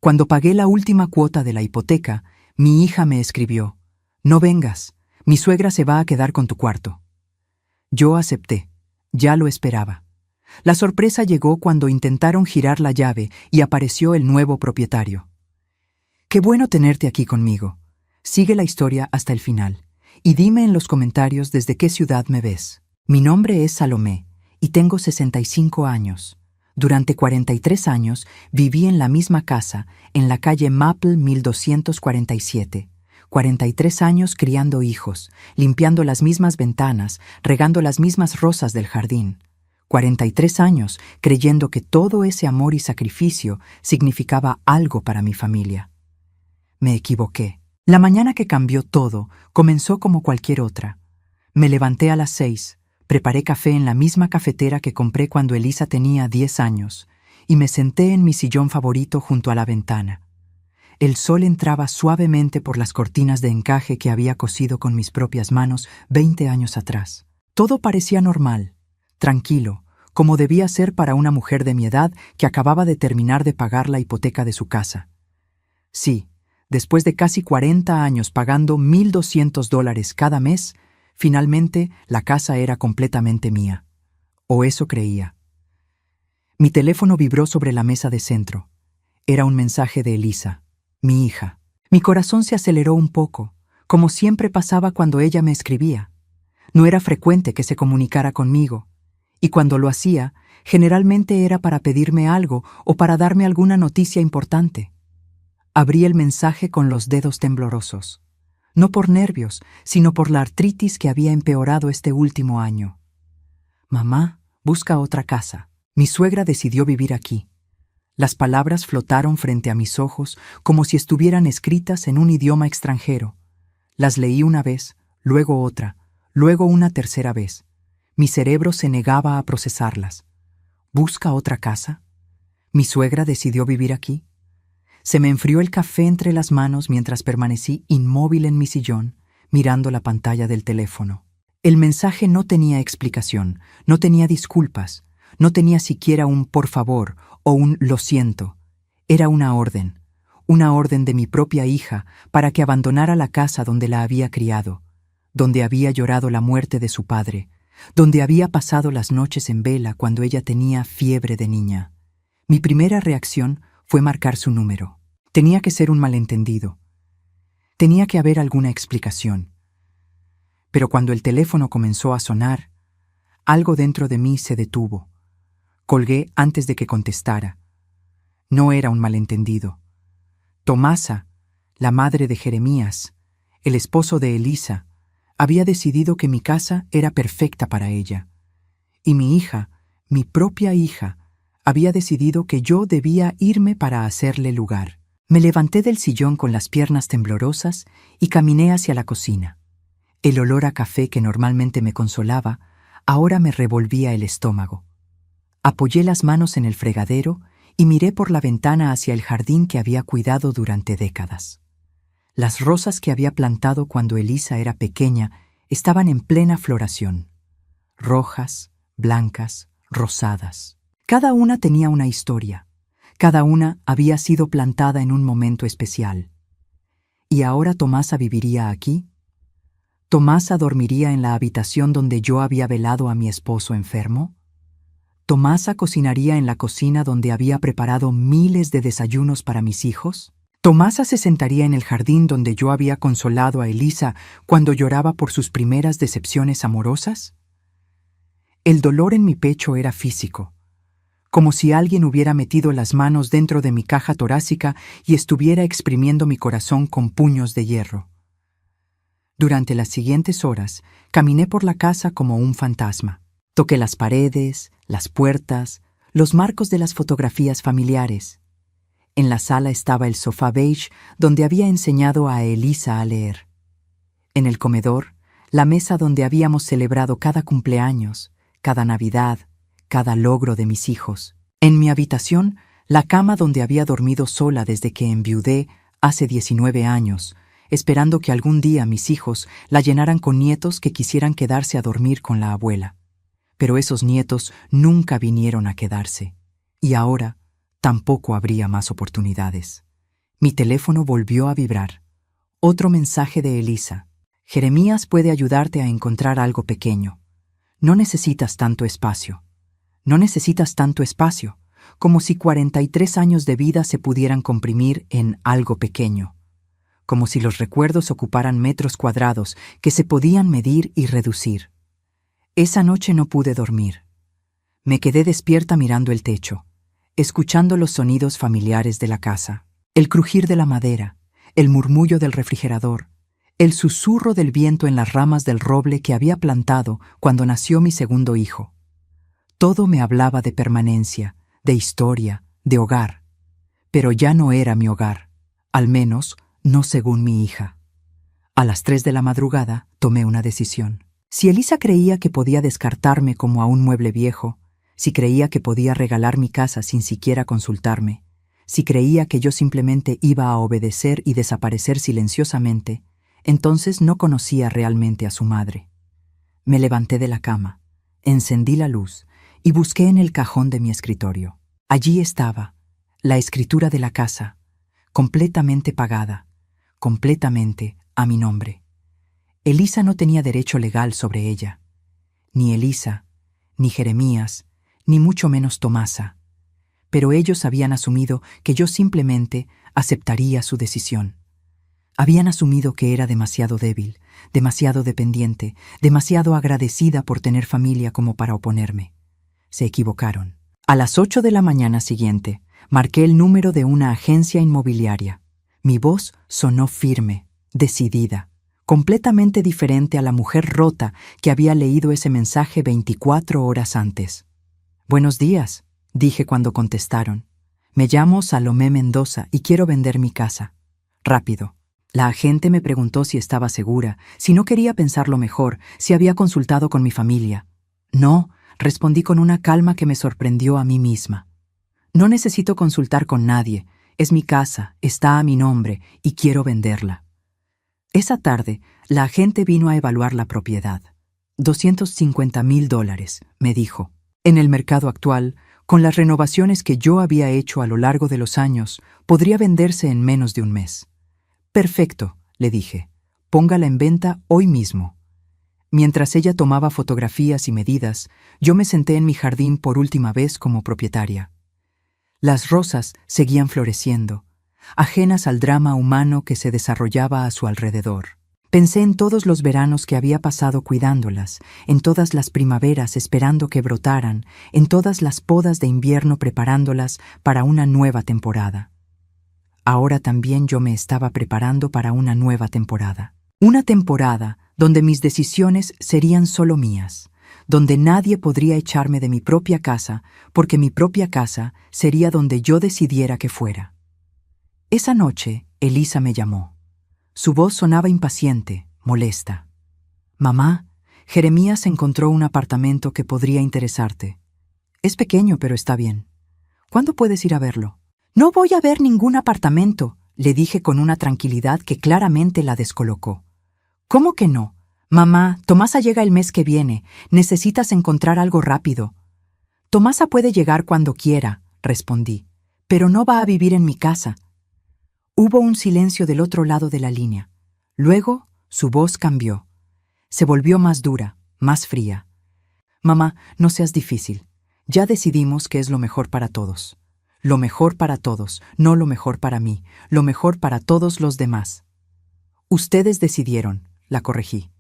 Cuando pagué la última cuota de la hipoteca, mi hija me escribió: «No vengas, mi suegra se va a quedar con tu cuarto». Yo acepté, ya lo esperaba. La sorpresa llegó cuando intentaron girar la llave y apareció el nuevo propietario. «Qué bueno tenerte aquí conmigo. Sigue la historia hasta el final y dime en los comentarios desde qué ciudad me ves». Mi nombre es Salomé y tengo 65 años. Durante 43 años viví en la misma casa, en la calle Maple 1247. 43 años criando hijos, limpiando las mismas ventanas, regando las mismas rosas del jardín. 43 años creyendo que todo ese amor y sacrificio significaba algo para mi familia. Me equivoqué. La mañana que cambió todo comenzó como cualquier otra. Me levanté a las 6, preparé café en la misma cafetera que compré cuando Elisa tenía 10 años y me senté en mi sillón favorito junto a la ventana. El sol entraba suavemente por las cortinas de encaje que había cosido con mis propias manos 20 años atrás. Todo parecía normal, tranquilo, como debía ser para una mujer de mi edad que acababa de terminar de pagar la hipoteca de su casa. Sí, después de casi 40 años pagando $1,200 cada mes, finalmente la casa era completamente mía. O eso creía. Mi teléfono vibró sobre la mesa de centro. Era un mensaje de Elisa, mi hija. Mi corazón se aceleró un poco, como siempre pasaba cuando ella me escribía. No era frecuente que se comunicara conmigo, y cuando lo hacía, generalmente era para pedirme algo o para darme alguna noticia importante. Abrí el mensaje con los dedos temblorosos, no por nervios, sino por la artritis que había empeorado este último año. «Mamá, busca otra casa. Mi suegra decidió vivir aquí». Las palabras flotaron frente a mis ojos como si estuvieran escritas en un idioma extranjero. Las leí una vez, luego otra, luego una tercera vez. Mi cerebro se negaba a procesarlas. ¿Busca otra casa? ¿Mi suegra decidió vivir aquí? Se me enfrió el café entre las manos mientras permanecí inmóvil en mi sillón, mirando la pantalla del teléfono. El mensaje no tenía explicación, no tenía disculpas, no tenía siquiera un «por favor» o un «lo siento». Era una orden de mi propia hija para que abandonara la casa donde la había criado, donde había llorado la muerte de su padre, donde había pasado las noches en vela cuando ella tenía fiebre de niña. Mi primera reacción fue marcar su número. Tenía que ser un malentendido. Tenía que haber alguna explicación. Pero cuando el teléfono comenzó a sonar, algo dentro de mí se detuvo. Colgué antes de que contestara. No era un malentendido. Tomasa, la madre de Jeremías, el esposo de Elisa, había decidido que mi casa era perfecta para ella. Y mi hija, mi propia hija, había decidido que yo debía irme para hacerle lugar. Me levanté del sillón con las piernas temblorosas y caminé hacia la cocina. El olor a café que normalmente me consolaba, ahora me revolvía el estómago. Apoyé las manos en el fregadero y miré por la ventana hacia el jardín que había cuidado durante décadas. Las rosas que había plantado cuando Elisa era pequeña estaban en plena floración. Rojas, blancas, rosadas. Cada una tenía una historia. Cada una había sido plantada en un momento especial. ¿Y ahora Tomasa viviría aquí? ¿Tomasa dormiría en la habitación donde yo había velado a mi esposo enfermo? ¿Tomasa cocinaría en la cocina donde había preparado miles de desayunos para mis hijos? ¿Tomasa se sentaría en el jardín donde yo había consolado a Elisa cuando lloraba por sus primeras decepciones amorosas? El dolor en mi pecho era físico, como si alguien hubiera metido las manos dentro de mi caja torácica y estuviera exprimiendo mi corazón con puños de hierro. Durante las siguientes horas, caminé por la casa como un fantasma. Toqué las paredes, las puertas, los marcos de las fotografías familiares. En la sala estaba el sofá beige donde había enseñado a Elisa a leer. En el comedor, la mesa donde habíamos celebrado cada cumpleaños, cada Navidad, cada logro de mis hijos. En mi habitación, la cama donde había dormido sola desde que enviudé hace 19 años, esperando que algún día mis hijos la llenaran con nietos que quisieran quedarse a dormir con la abuela. Pero esos nietos nunca vinieron a quedarse, y ahora tampoco habría más oportunidades. Mi teléfono volvió a vibrar. Otro mensaje de Elisa. Jeremías puede ayudarte a encontrar algo pequeño. No necesitas tanto espacio. No necesitas tanto espacio, como si 43 años de vida se pudieran comprimir en algo pequeño. Como si los recuerdos ocuparan metros cuadrados que se podían medir y reducir. Esa noche no pude dormir. Me quedé despierta mirando el techo, escuchando los sonidos familiares de la casa, el crujir de la madera, el murmullo del refrigerador, el susurro del viento en las ramas del roble que había plantado cuando nació mi segundo hijo. Todo me hablaba de permanencia, de historia, de hogar. Pero ya no era mi hogar, al menos no según mi hija. A las 3 de la madrugada tomé una decisión. Si Elisa creía que podía descartarme como a un mueble viejo, si creía que podía regalar mi casa sin siquiera consultarme, si creía que yo simplemente iba a obedecer y desaparecer silenciosamente, entonces no conocía realmente a su madre. Me levanté de la cama, encendí la luz y busqué en el cajón de mi escritorio. Allí estaba, la escritura de la casa, completamente pagada, completamente a mi nombre. Elisa no tenía derecho legal sobre ella. Ni Elisa, ni Jeremías, ni mucho menos Tomasa. Pero ellos habían asumido que yo simplemente aceptaría su decisión. Habían asumido que era demasiado débil, demasiado dependiente, demasiado agradecida por tener familia como para oponerme. Se equivocaron. A las 8 de la mañana siguiente, marqué el número de una agencia inmobiliaria. Mi voz sonó firme, decidida, completamente diferente a la mujer rota que había leído ese mensaje 24 horas antes. «Buenos días», dije cuando contestaron. «Me llamo Salomé Mendoza y quiero vender mi casa. Rápido». La agente me preguntó si estaba segura, si no quería pensarlo mejor, si había consultado con mi familia. «No», respondí con una calma que me sorprendió a mí misma. «No necesito consultar con nadie. Es mi casa, está a mi nombre y quiero venderla». Esa tarde, la agente vino a evaluar la propiedad. $250,000, me dijo. En el mercado actual, con las renovaciones que yo había hecho a lo largo de los años, podría venderse en menos de un mes. «Perfecto», le dije. «Póngala en venta hoy mismo». Mientras ella tomaba fotografías y medidas, yo me senté en mi jardín por última vez como propietaria. Las rosas seguían floreciendo, ajenas al drama humano que se desarrollaba a su alrededor. Pensé en todos los veranos que había pasado cuidándolas, en todas las primaveras esperando que brotaran, en todas las podas de invierno preparándolas para una nueva temporada. Ahora también yo me estaba preparando para una nueva temporada. Una temporada donde mis decisiones serían solo mías, donde nadie podría echarme de mi propia casa, porque mi propia casa sería donde yo decidiera que fuera. Esa noche, Elisa me llamó. Su voz sonaba impaciente, molesta. «Mamá, Jeremías encontró un apartamento que podría interesarte. Es pequeño, pero está bien. ¿Cuándo puedes ir a verlo?» «No voy a ver ningún apartamento», le dije con una tranquilidad que claramente la descolocó. «¿Cómo que no? Mamá, Tomasa llega el mes que viene. Necesitas encontrar algo rápido». «Tomasa puede llegar cuando quiera», respondí, «pero no va a vivir en mi casa». Hubo un silencio del otro lado de la línea. Luego, su voz cambió. Se volvió más dura, más fría. «Mamá, no seas difícil. Ya decidimos que es lo mejor para todos. Lo mejor para todos, no lo mejor para mí, lo mejor para todos los demás». «Ustedes decidieron», la corregí.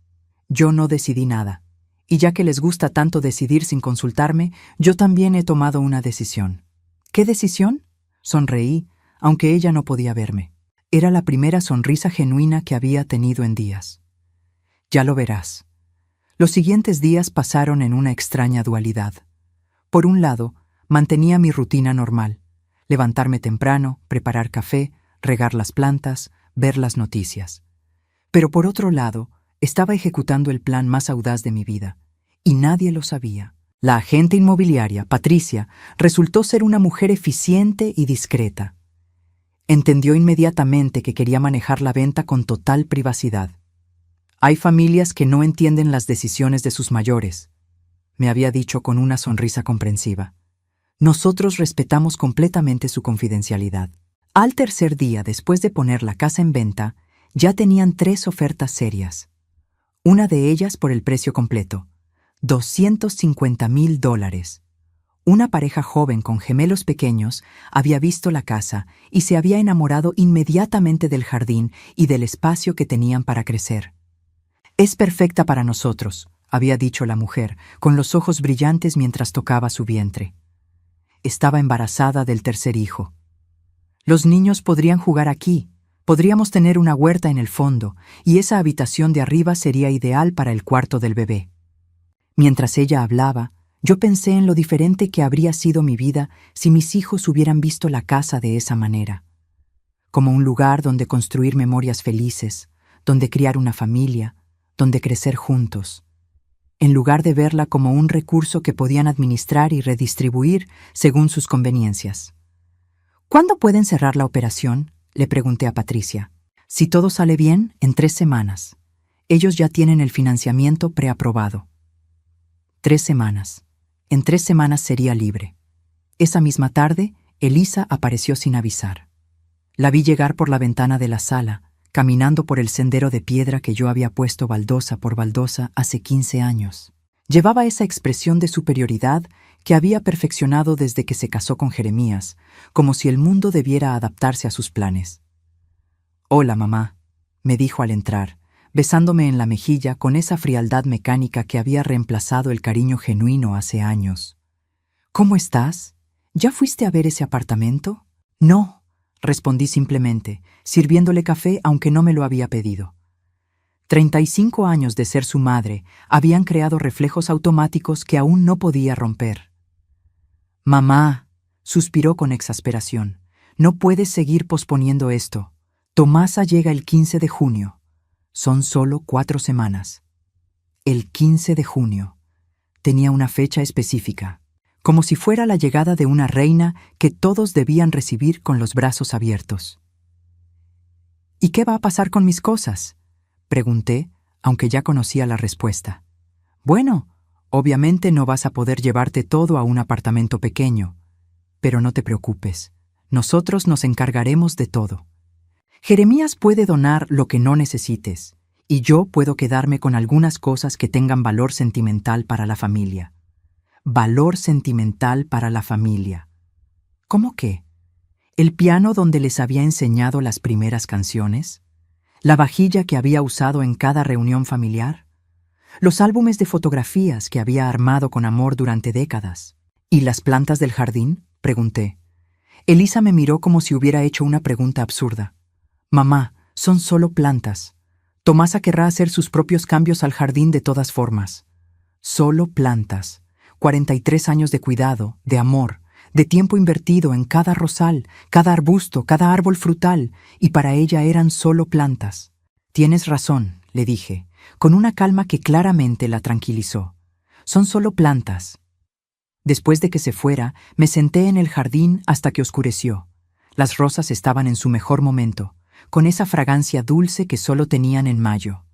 «Yo no decidí nada. Y ya que les gusta tanto decidir sin consultarme, yo también he tomado una decisión». «¿Qué decisión?», sonreí, aunque ella no podía verme. Era la primera sonrisa genuina que había tenido en días. «Ya lo verás». Los siguientes días pasaron en una extraña dualidad. Por un lado, mantenía mi rutina normal. Levantarme temprano, preparar café, regar las plantas, ver las noticias. Pero por otro lado, estaba ejecutando el plan más audaz de mi vida, y nadie lo sabía. La agente inmobiliaria, Patricia, resultó ser una mujer eficiente y discreta. Entendió inmediatamente que quería manejar la venta con total privacidad. «Hay familias que no entienden las decisiones de sus mayores», me había dicho con una sonrisa comprensiva. «Nosotros respetamos completamente su confidencialidad». Al tercer día después de poner la casa en venta, ya tenían 3 ofertas serias. Una de ellas por el precio completo, $250,000. Una pareja joven con gemelos pequeños había visto la casa y se había enamorado inmediatamente del jardín y del espacio que tenían para crecer. «Es perfecta para nosotros», había dicho la mujer, con los ojos brillantes mientras tocaba su vientre. Estaba embarazada del tercer hijo. «Los niños podrían jugar aquí, podríamos tener una huerta en el fondo, y esa habitación de arriba sería ideal para el cuarto del bebé». Mientras ella hablaba, yo pensé en lo diferente que habría sido mi vida si mis hijos hubieran visto la casa de esa manera. Como un lugar donde construir memorias felices, donde criar una familia, donde crecer juntos, en lugar de verla como un recurso que podían administrar y redistribuir según sus conveniencias. «¿Cuándo pueden cerrar la operación?», le pregunté a Patricia. «Si todo sale bien, en 3 semanas. Ellos ya tienen el financiamiento preaprobado». 3 semanas. En 3 semanas sería libre. Esa misma tarde, Elisa apareció sin avisar. La vi llegar por la ventana de la sala, caminando por el sendero de piedra que yo había puesto baldosa por baldosa hace 15 años. Llevaba esa expresión de superioridad que había perfeccionado desde que se casó con Jeremías, como si el mundo debiera adaptarse a sus planes. «Hola, mamá», me dijo al entrar, besándome en la mejilla con esa frialdad mecánica que había reemplazado el cariño genuino hace años. «¿Cómo estás? ¿Ya fuiste a ver ese apartamento?» «No», respondí simplemente, sirviéndole café aunque no me lo había pedido. 35 años de ser su madre habían creado reflejos automáticos que aún no podía romper. «Mamá», suspiró con exasperación, «no puedes seguir posponiendo esto. Tomasa llega el 15 de junio. Son solo 4 semanas». El 15 de junio. Tenía una fecha específica, como si fuera la llegada de una reina que todos debían recibir con los brazos abiertos. «¿Y qué va a pasar con mis cosas?», pregunté, aunque ya conocía la respuesta. «Bueno, obviamente no vas a poder llevarte todo a un apartamento pequeño, pero no te preocupes, nosotros nos encargaremos de todo. Jeremías puede donar lo que no necesites, y yo puedo quedarme con algunas cosas que tengan valor sentimental para la familia». Valor sentimental para la familia. ¿Cómo qué? ¿El piano donde les había enseñado las primeras canciones? ¿La vajilla que había usado en cada reunión familiar? ¿Los álbumes de fotografías que había armado con amor durante décadas? ¿Y las plantas del jardín?, pregunté. Elisa me miró como si hubiera hecho una pregunta absurda. «Mamá, son solo plantas. Tomasa querrá hacer sus propios cambios al jardín de todas formas. Solo plantas. 43 años de cuidado, de amor, de tiempo invertido en cada rosal, cada arbusto, cada árbol frutal, y para ella eran solo plantas». «Tienes razón», le dije, con una calma que claramente la tranquilizó. «Son solo plantas». Después de que se fuera, me senté en el jardín hasta que oscureció. Las rosas estaban en su mejor momento, con esa fragancia dulce que solo tenían en mayo.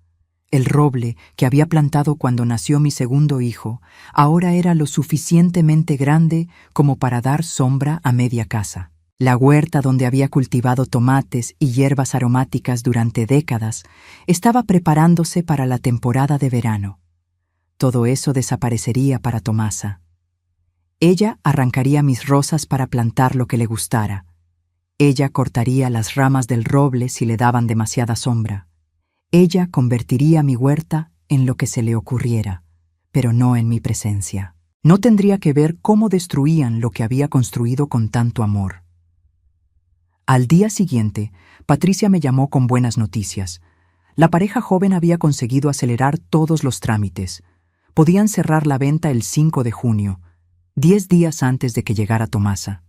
El roble que había plantado cuando nació mi segundo hijo ahora era lo suficientemente grande como para dar sombra a media casa. La huerta donde había cultivado tomates y hierbas aromáticas durante décadas estaba preparándose para la temporada de verano. Todo eso desaparecería para Tomasa. Ella arrancaría mis rosas para plantar lo que le gustara. Ella cortaría las ramas del roble si le daban demasiada sombra. Ella convertiría mi huerta en lo que se le ocurriera, pero no en mi presencia. No tendría que ver cómo destruían lo que había construido con tanto amor. Al día siguiente, Patricia me llamó con buenas noticias. La pareja joven había conseguido acelerar todos los trámites. Podían cerrar la venta el 5 de junio, 10 días antes de que llegara Tomasa.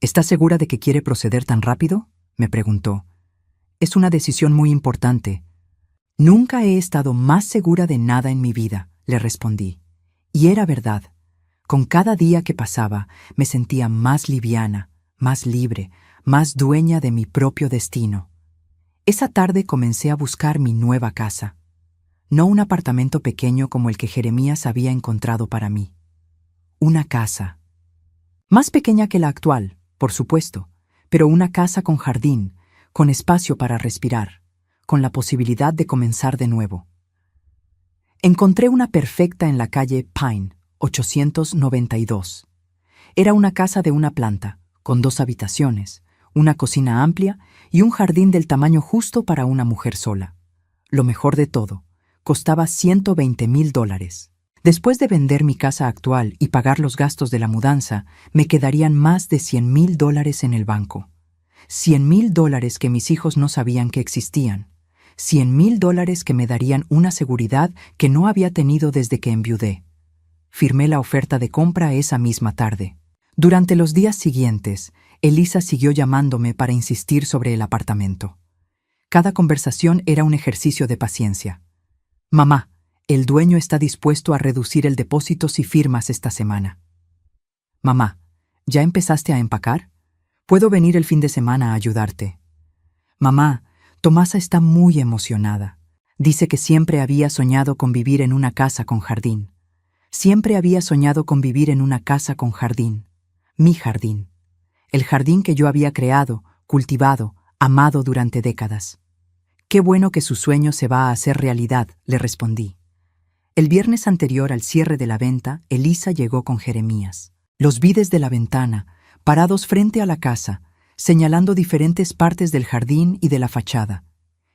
«¿Estás segura de que quiere proceder tan rápido?», me preguntó. «Es una decisión muy importante». «Nunca he estado más segura de nada en mi vida», le respondí. Y era verdad. Con cada día que pasaba, me sentía más liviana, más libre, más dueña de mi propio destino. Esa tarde comencé a buscar mi nueva casa. No un apartamento pequeño como el que Jeremías había encontrado para mí. Una casa. Más pequeña que la actual, por supuesto, pero una casa con jardín, con espacio para respirar, con la posibilidad de comenzar de nuevo. Encontré una perfecta en la calle Pine, 892. Era una casa de una planta, con 2 habitaciones, una cocina amplia y un jardín del tamaño justo para una mujer sola. Lo mejor de todo, costaba $120,000. Después de vender mi casa actual y pagar los gastos de la mudanza, me quedarían más de $100,000 en el banco. $100,000 que mis hijos no sabían que existían. $100,000 que me darían una seguridad que no había tenido desde que enviudé. Firmé la oferta de compra esa misma tarde. Durante los días siguientes, Elisa siguió llamándome para insistir sobre el apartamento. Cada conversación era un ejercicio de paciencia. Mamá, el dueño está dispuesto a reducir el depósito si firmas esta semana. Mamá, ¿ya empezaste a empacar? Puedo venir el fin de semana a ayudarte. Mamá, Tomasa está muy emocionada. Dice que siempre había soñado con vivir en una casa con jardín. Siempre había soñado con vivir en una casa con jardín. Mi jardín. El jardín que yo había creado, cultivado, amado durante décadas. Qué bueno que su sueño se va a hacer realidad, le respondí. El viernes anterior al cierre de la venta, Elisa llegó con Jeremías. Los vi desde la ventana, parados frente a la casa, señalando diferentes partes del jardín y de la fachada.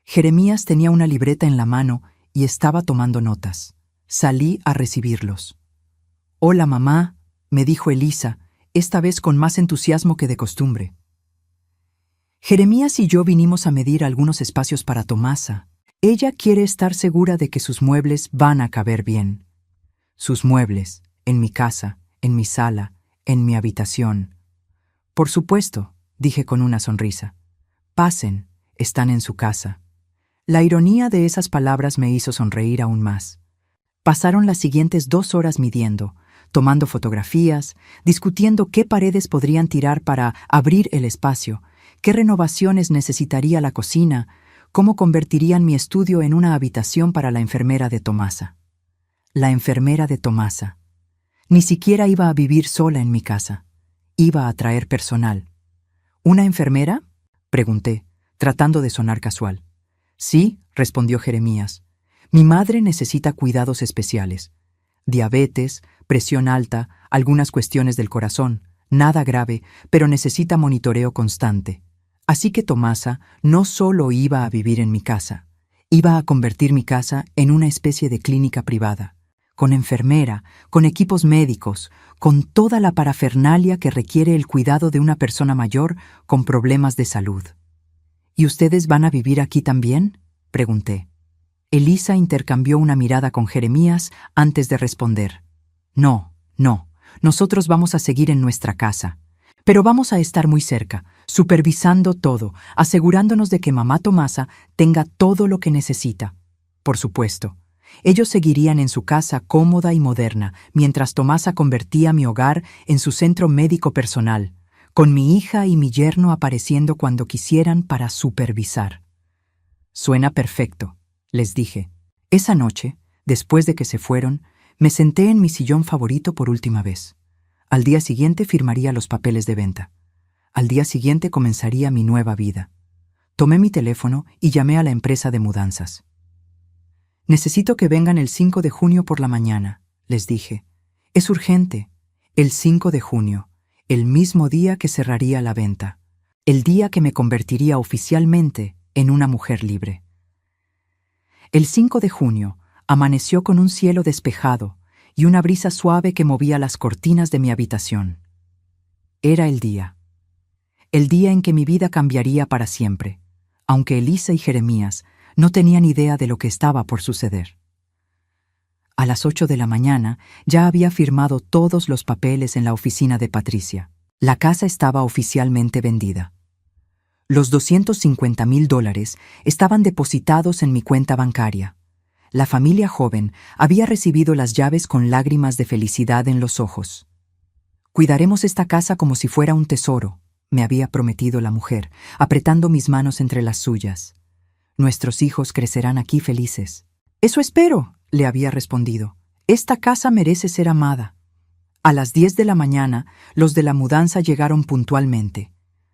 Jeremías tenía una libreta en la mano y estaba tomando notas. Salí a recibirlos. «Hola, mamá», me dijo Elisa, esta vez con más entusiasmo que de costumbre. Jeremías y yo vinimos a medir algunos espacios para Tomasa. Ella quiere estar segura de que sus muebles van a caber bien. Sus muebles, en mi casa, en mi sala, en mi habitación. Por supuesto, dije con una sonrisa. Pasen, están en su casa. La ironía de esas palabras me hizo sonreír aún más. Pasaron las siguientes 2 horas midiendo, tomando fotografías, discutiendo qué paredes podrían tirar para abrir el espacio, qué renovaciones necesitaría la cocina, cómo convertirían mi estudio en una habitación para la enfermera de Tomasa. La enfermera de Tomasa. Ni siquiera iba a vivir sola en mi casa. Iba a traer personal. ¿Una enfermera?, pregunté, tratando de sonar casual. Sí, respondió Jeremías. Mi madre necesita cuidados especiales. Diabetes, presión alta, algunas cuestiones del corazón. Nada grave, pero necesita monitoreo constante. Así que Tomasa no solo iba a vivir en mi casa, iba a convertir mi casa en una especie de clínica privada, con enfermera, con equipos médicos, con toda la parafernalia que requiere el cuidado de una persona mayor con problemas de salud. ¿Y ustedes van a vivir aquí también?, pregunté. Elisa intercambió una mirada con Jeremías antes de responder. No, nosotros vamos a seguir en nuestra casa. Pero vamos a estar muy cerca, supervisando todo, asegurándonos de que mamá Tomasa tenga todo lo que necesita. Por supuesto, ellos seguirían en su casa cómoda y moderna, mientras Tomasa convertía mi hogar en su centro médico personal, con mi hija y mi yerno apareciendo cuando quisieran para supervisar. Suena perfecto, les dije. Esa noche, después de que se fueron, me senté en mi sillón favorito por última vez. Al día siguiente firmaría los papeles de venta. Al día siguiente comenzaría mi nueva vida. Tomé mi teléfono y llamé a la empresa de mudanzas. Necesito que vengan el 5 de junio por la mañana, les dije. Es urgente. El 5 de junio, el mismo día que cerraría la venta. El día que me convertiría oficialmente en una mujer libre. El 5 de junio amaneció con un cielo despejado y una brisa suave que movía las cortinas de mi habitación. Era el día en que mi vida cambiaría para siempre, aunque Elisa y Jeremías no tenían idea de lo que estaba por suceder. A las 8 de la mañana ya había firmado todos los papeles en la oficina de Patricia. La casa estaba oficialmente vendida. Los $250,000 estaban depositados en mi cuenta bancaria. La familia joven había recibido las llaves con lágrimas de felicidad en los ojos. «Cuidaremos esta casa como si fuera un tesoro», me había prometido la mujer, apretando mis manos entre las suyas. «Nuestros hijos crecerán aquí felices». «Eso espero», le había respondido. «Esta casa merece ser amada». A las 10 de la mañana, los de la mudanza llegaron puntualmente.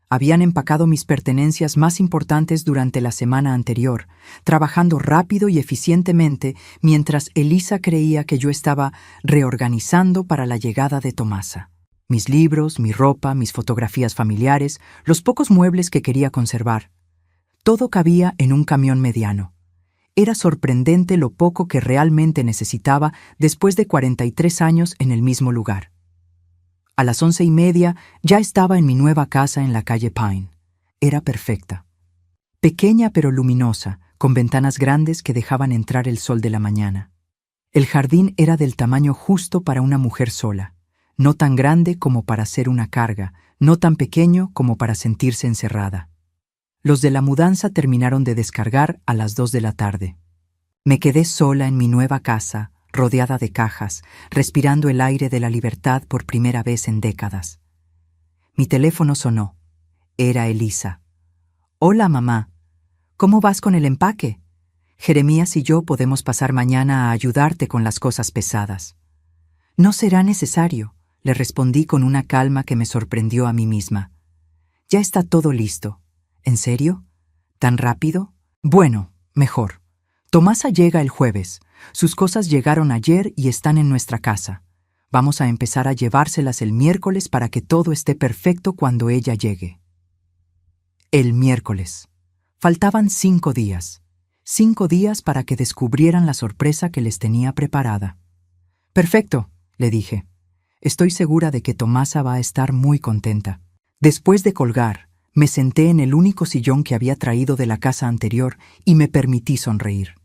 Habían empacado mis pertenencias más importantes durante la semana anterior, trabajando rápido y eficientemente mientras Elisa creía que yo estaba reorganizando para la llegada de Tomasa. Mis libros, mi ropa, mis fotografías familiares, los pocos muebles que quería conservar. Todo cabía en un camión mediano. Era sorprendente lo poco que realmente necesitaba después de 43 años en el mismo lugar. A las 11:30 ya estaba en mi nueva casa en la calle Pine. Era perfecta. Pequeña pero luminosa, con ventanas grandes que dejaban entrar el sol de la mañana. El jardín era del tamaño justo para una mujer sola, no tan grande como para ser una carga, no tan pequeño como para sentirse encerrada. Los de la mudanza terminaron de descargar a las 2 de la tarde. Me quedé sola en mi nueva casa, rodeada de cajas, respirando el aire de la libertad por primera vez en décadas. Mi teléfono sonó. Era Elisa. «Hola, mamá. ¿Cómo vas con el empaque? Jeremías y yo podemos pasar mañana a ayudarte con las cosas pesadas». «No será necesario», le respondí con una calma que me sorprendió a mí misma. «Ya está todo listo». «¿En serio? ¿Tan rápido?» «Bueno, mejor. Tomasa llega el jueves. Sus cosas llegaron ayer y están en nuestra casa. Vamos a empezar a llevárselas el miércoles para que todo esté perfecto cuando ella llegue». El miércoles. Faltaban 5 días. 5 días para que descubrieran la sorpresa que les tenía preparada. «Perfecto», le dije. «Estoy segura de que Tomasa va a estar muy contenta». Después de colgar, me senté en el único sillón que había traído de la casa anterior y me permití sonreír.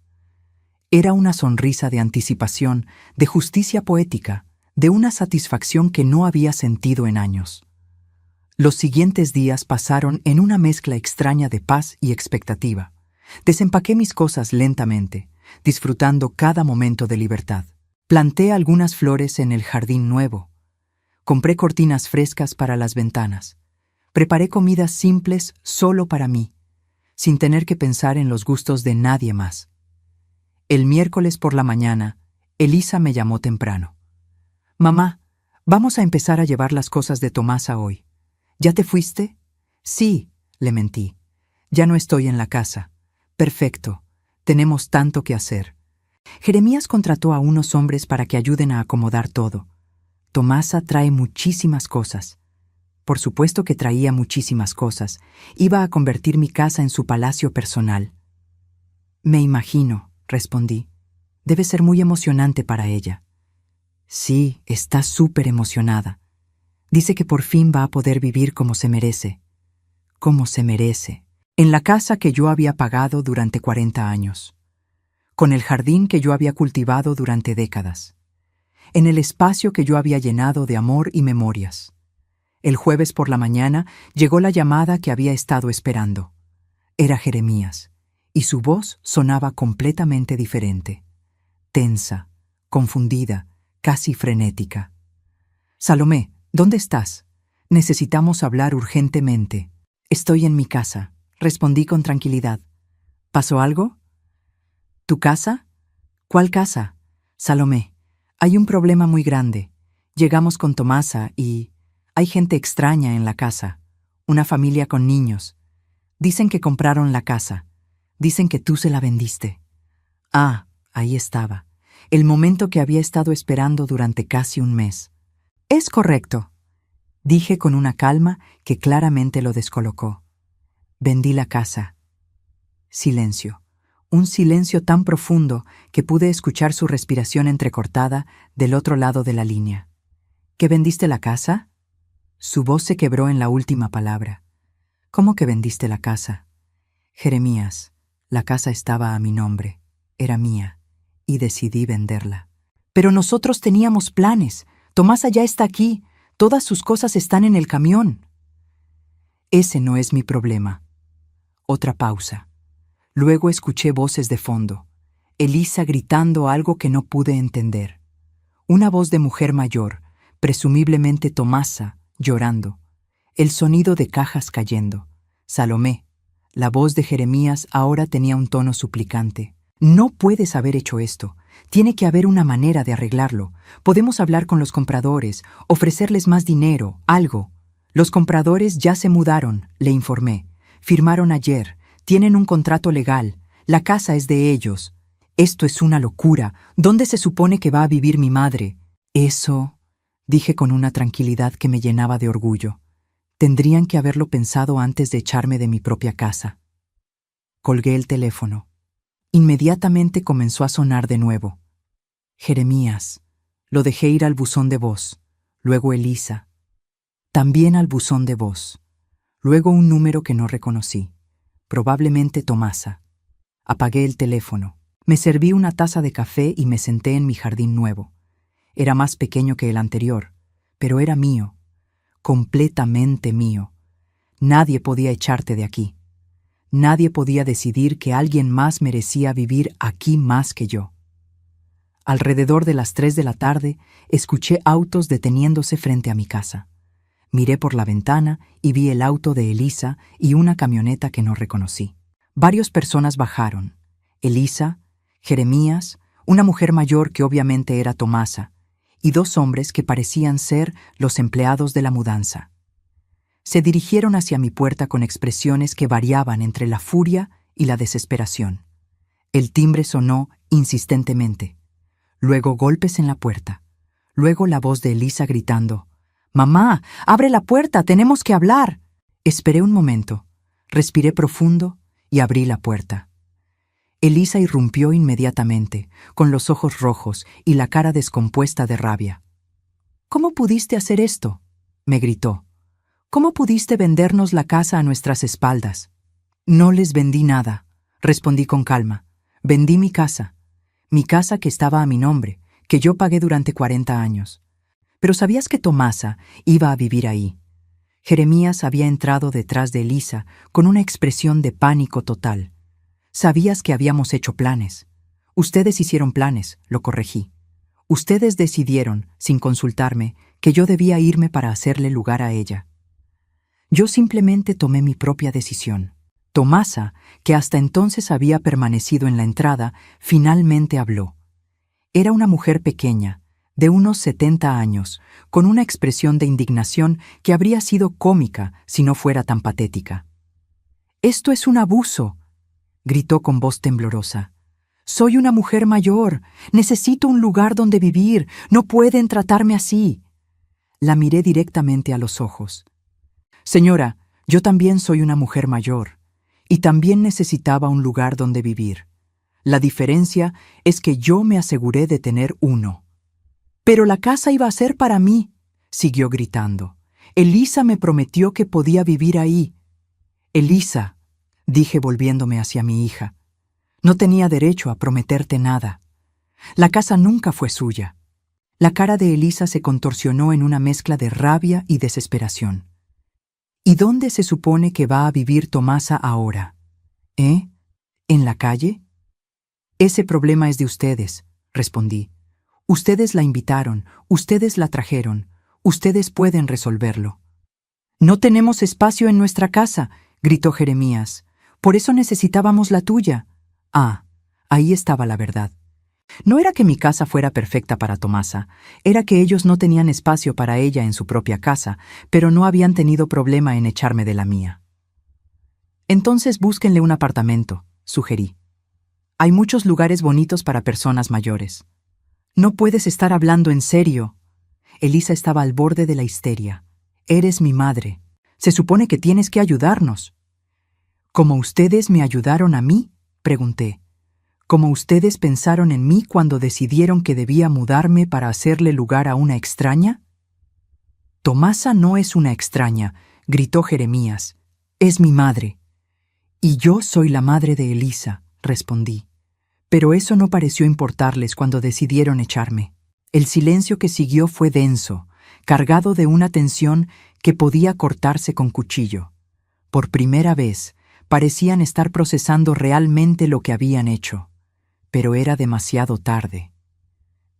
Era una sonrisa de anticipación, de justicia poética, de una satisfacción que no había sentido en años. Los siguientes días pasaron en una mezcla extraña de paz y expectativa. Desempaqué mis cosas lentamente, disfrutando cada momento de libertad. Planté algunas flores en el jardín nuevo. Compré cortinas frescas para las ventanas. Preparé comidas simples solo para mí, sin tener que pensar en los gustos de nadie más. El miércoles por la mañana, Elisa me llamó temprano. «Mamá, vamos a empezar a llevar las cosas de Tomasa hoy. ¿Ya te fuiste?» «Sí», le mentí. «Ya no estoy en la casa». «Perfecto. Tenemos tanto que hacer». Jeremías contrató a unos hombres para que ayuden a acomodar todo. Tomasa trae muchísimas cosas. Por supuesto que traía muchísimas cosas. Iba a convertir mi casa en su palacio personal. «Me imagino», respondí. «Debe ser muy emocionante para ella». «Sí, está súper emocionada. Dice que por fin va a poder vivir como se merece». «Como se merece», en la casa que yo había pagado durante 40 años. Con el jardín que yo había cultivado durante décadas. En el espacio que yo había llenado de amor y memorias. El jueves por la mañana llegó la llamada que había estado esperando. Era Jeremías, y su voz sonaba completamente diferente. Tensa, confundida, casi frenética. «Salomé, ¿dónde estás? Necesitamos hablar urgentemente». «Estoy en mi casa», respondí con tranquilidad. «¿Pasó algo?» «¿Tu casa?» «¿Cuál casa?» «Salomé, hay un problema muy grande. Llegamos con Tomasa y hay gente extraña en la casa, una familia con niños. Dicen que compraron la casa. Dicen que tú se la vendiste». Ah, ahí estaba, el momento que había estado esperando durante casi un mes. «Es correcto», dije con una calma que claramente lo descolocó. «Vendí la casa». Silencio. Un silencio tan profundo que pude escuchar su respiración entrecortada del otro lado de la línea. «¿Que vendiste la casa?» Su voz se quebró en la última palabra. «¿Cómo que vendiste la casa?» «Jeremías, la casa estaba a mi nombre, era mía, y decidí venderla». «Pero nosotros teníamos planes. Tomasa ya está aquí. Todas sus cosas están en el camión». «Ese no es mi problema». Otra pausa. Luego escuché voces de fondo. Elisa gritando algo que no pude entender. Una voz de mujer mayor, presumiblemente Tomasa, llorando. El sonido de cajas cayendo. Salomé. La voz de Jeremías ahora tenía un tono suplicante. «No puedes haber hecho esto. Tiene que haber una manera de arreglarlo. Podemos hablar con los compradores, ofrecerles más dinero, algo. Los compradores ya se mudaron, le informé. Firmaron ayer, tienen un contrato legal, la casa es de ellos. Esto es una locura. ¿Dónde se supone que va a vivir mi madre? Eso, dije con una tranquilidad que me llenaba de orgullo. Tendrían que haberlo pensado antes de echarme de mi propia casa. Colgué el teléfono. Inmediatamente comenzó a sonar de nuevo. Jeremías. Lo dejé ir al buzón de voz. Luego Elisa. También al buzón de voz. Luego un número que no reconocí. Probablemente Tomasa. Apagué el teléfono. Me serví una taza de café y me senté en mi jardín nuevo. Era más pequeño que el anterior, pero era mío. Completamente mío. Nadie podía echarte de aquí. Nadie podía decidir que alguien más merecía vivir aquí más que yo. Alrededor de las 3 de la tarde, escuché autos deteniéndose frente a mi casa. Miré por la ventana y vi el auto de Elisa y una camioneta que no reconocí. Varias personas bajaron. Elisa, Jeremías, una mujer mayor que obviamente era Tomasa, y 2 hombres que parecían ser los empleados de la mudanza. Se dirigieron hacia mi puerta con expresiones que variaban entre la furia y la desesperación. El timbre sonó insistentemente. Luego golpes en la puerta. Luego la voz de Elisa gritando: «¡Mamá, abre la puerta, tenemos que hablar!». Esperé un momento, respiré profundo y abrí la puerta. Elisa irrumpió inmediatamente, con los ojos rojos y la cara descompuesta de rabia. «¿Cómo pudiste hacer esto?», me gritó. «¿Cómo pudiste vendernos la casa a nuestras espaldas?». «No les vendí nada», respondí con calma. «Vendí mi casa que estaba a mi nombre, que yo pagué durante 40 años. Pero ¿sabías que Tomasa iba a vivir ahí?». Jeremías había entrado detrás de Elisa con una expresión de pánico total. «Sabías que habíamos hecho planes». «Ustedes hicieron planes», lo corregí. «Ustedes decidieron, sin consultarme, que yo debía irme para hacerle lugar a ella». Yo simplemente tomé mi propia decisión. Tomasa, que hasta entonces había permanecido en la entrada, finalmente habló. Era una mujer pequeña, de unos 70 años, con una expresión de indignación que habría sido cómica si no fuera tan patética. «Esto es un abuso», gritó con voz temblorosa. «Soy una mujer mayor, necesito un lugar donde vivir, no pueden tratarme así». La miré directamente a los ojos. «Señora, yo también soy una mujer mayor, y también necesitaba un lugar donde vivir. La diferencia es que yo me aseguré de tener uno». «Pero la casa iba a ser para mí», siguió gritando. «Elisa me prometió que podía vivir ahí». «Elisa», dije volviéndome hacia mi hija, «no tenía derecho a prometerte nada. La casa nunca fue suya». La cara de Elisa se contorsionó en una mezcla de rabia y desesperación. «¿Y dónde se supone que va a vivir Tomasa ahora? ¿En la calle?». «Ese problema es de ustedes», respondí. «Ustedes la invitaron, ustedes la trajeron, ustedes pueden resolverlo». «No tenemos espacio en nuestra casa», gritó Jeremías. «Por eso necesitábamos la tuya». Ah, ahí estaba la verdad. No era que mi casa fuera perfecta para Tomasa, era que ellos no tenían espacio para ella en su propia casa, pero no habían tenido problema en echarme de la mía. «Entonces búsquenle un apartamento», sugerí. «Hay muchos lugares bonitos para personas mayores». «No puedes estar hablando en serio». Elisa estaba al borde de la histeria. «Eres mi madre. Se supone que tienes que ayudarnos». «¿Cómo ustedes me ayudaron a mí?», pregunté. «¿Cómo ustedes pensaron en mí cuando decidieron que debía mudarme para hacerle lugar a una extraña?». «Tomasa no es una extraña», gritó Jeremías. «Es mi madre». «Y yo soy la madre de Elisa», respondí. Pero eso no pareció importarles cuando decidieron echarme. El silencio que siguió fue denso, cargado de una tensión que podía cortarse con cuchillo. Por primera vez, parecían estar procesando realmente lo que habían hecho. Pero era demasiado tarde.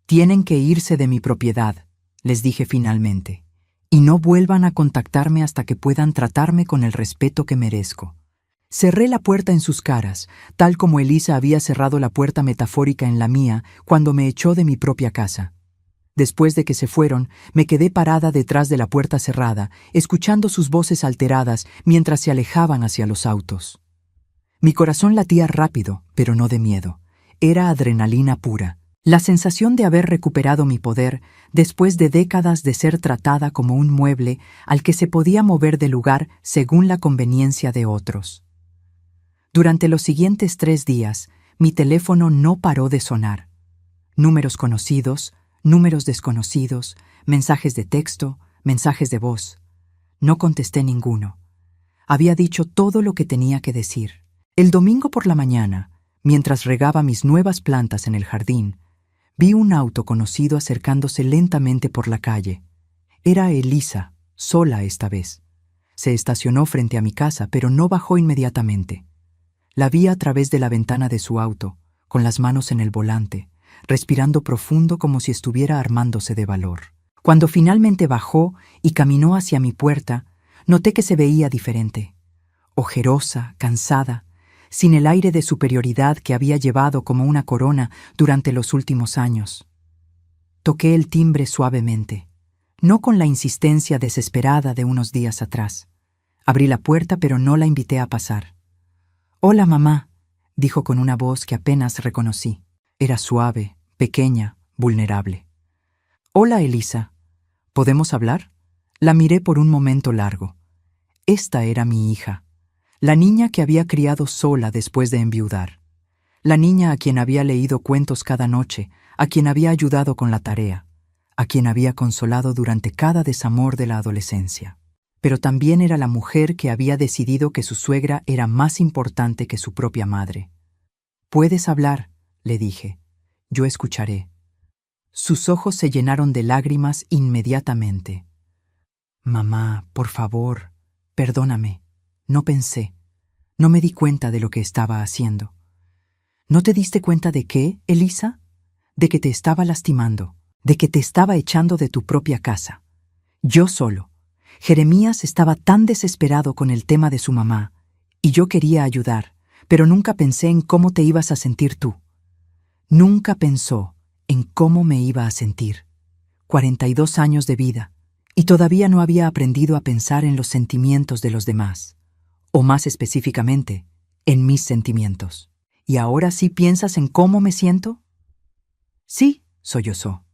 «Tienen que irse de mi propiedad», les dije finalmente, «y no vuelvan a contactarme hasta que puedan tratarme con el respeto que merezco». Cerré la puerta en sus caras, tal como Elisa había cerrado la puerta metafórica en la mía cuando me echó de mi propia casa. Después de que se fueron, me quedé parada detrás de la puerta cerrada, escuchando sus voces alteradas mientras se alejaban hacia los autos. Mi corazón latía rápido, pero no de miedo. Era adrenalina pura. La sensación de haber recuperado mi poder después de décadas de ser tratada como un mueble al que se podía mover de lugar según la conveniencia de otros. Durante los siguientes 3 días, mi teléfono no paró de sonar. Números conocidos, números desconocidos, mensajes de texto, mensajes de voz. No contesté ninguno. Había dicho todo lo que tenía que decir. El domingo por la mañana, mientras regaba mis nuevas plantas en el jardín, vi un auto conocido acercándose lentamente por la calle. Era Elisa, sola esta vez. Se estacionó frente a mi casa, pero no bajó inmediatamente. La vi a través de la ventana de su auto, con las manos en el volante, respirando profundo como si estuviera armándose de valor. Cuando finalmente bajó y caminó hacia mi puerta, noté que se veía diferente. Ojerosa, cansada, sin el aire de superioridad que había llevado como una corona durante los últimos años. Toqué el timbre suavemente, no con la insistencia desesperada de unos días atrás. Abrí la puerta, pero no la invité a pasar. «Hola, mamá», dijo con una voz que apenas reconocí. Era suave, pequeña, vulnerable. «Hola, Elisa. ¿Podemos hablar?» La miré por un momento largo. Esta era mi hija, la niña que había criado sola después de enviudar. La niña a quien había leído cuentos cada noche, a quien había ayudado con la tarea, a quien había consolado durante cada desamor de la adolescencia. Pero también era la mujer que había decidido que su suegra era más importante que su propia madre. «Puedes hablar», le dije. «Yo escucharé». Sus ojos se llenaron de lágrimas inmediatamente. «Mamá, por favor, perdóname. No pensé. No me di cuenta de lo que estaba haciendo». «¿No te diste cuenta de qué, Elisa? De que te estaba lastimando, de que te estaba echando de tu propia casa. Yo solo. Jeremías estaba tan desesperado con el tema de su mamá, y yo quería ayudar, pero nunca pensé en cómo te ibas a sentir tú. Nunca pensó en cómo me iba a sentir. 42 años de vida, y todavía no había aprendido a pensar en los sentimientos de los demás, o más específicamente, en mis sentimientos. ¿Y ahora sí piensas en cómo me siento?» «Sí», sollozó.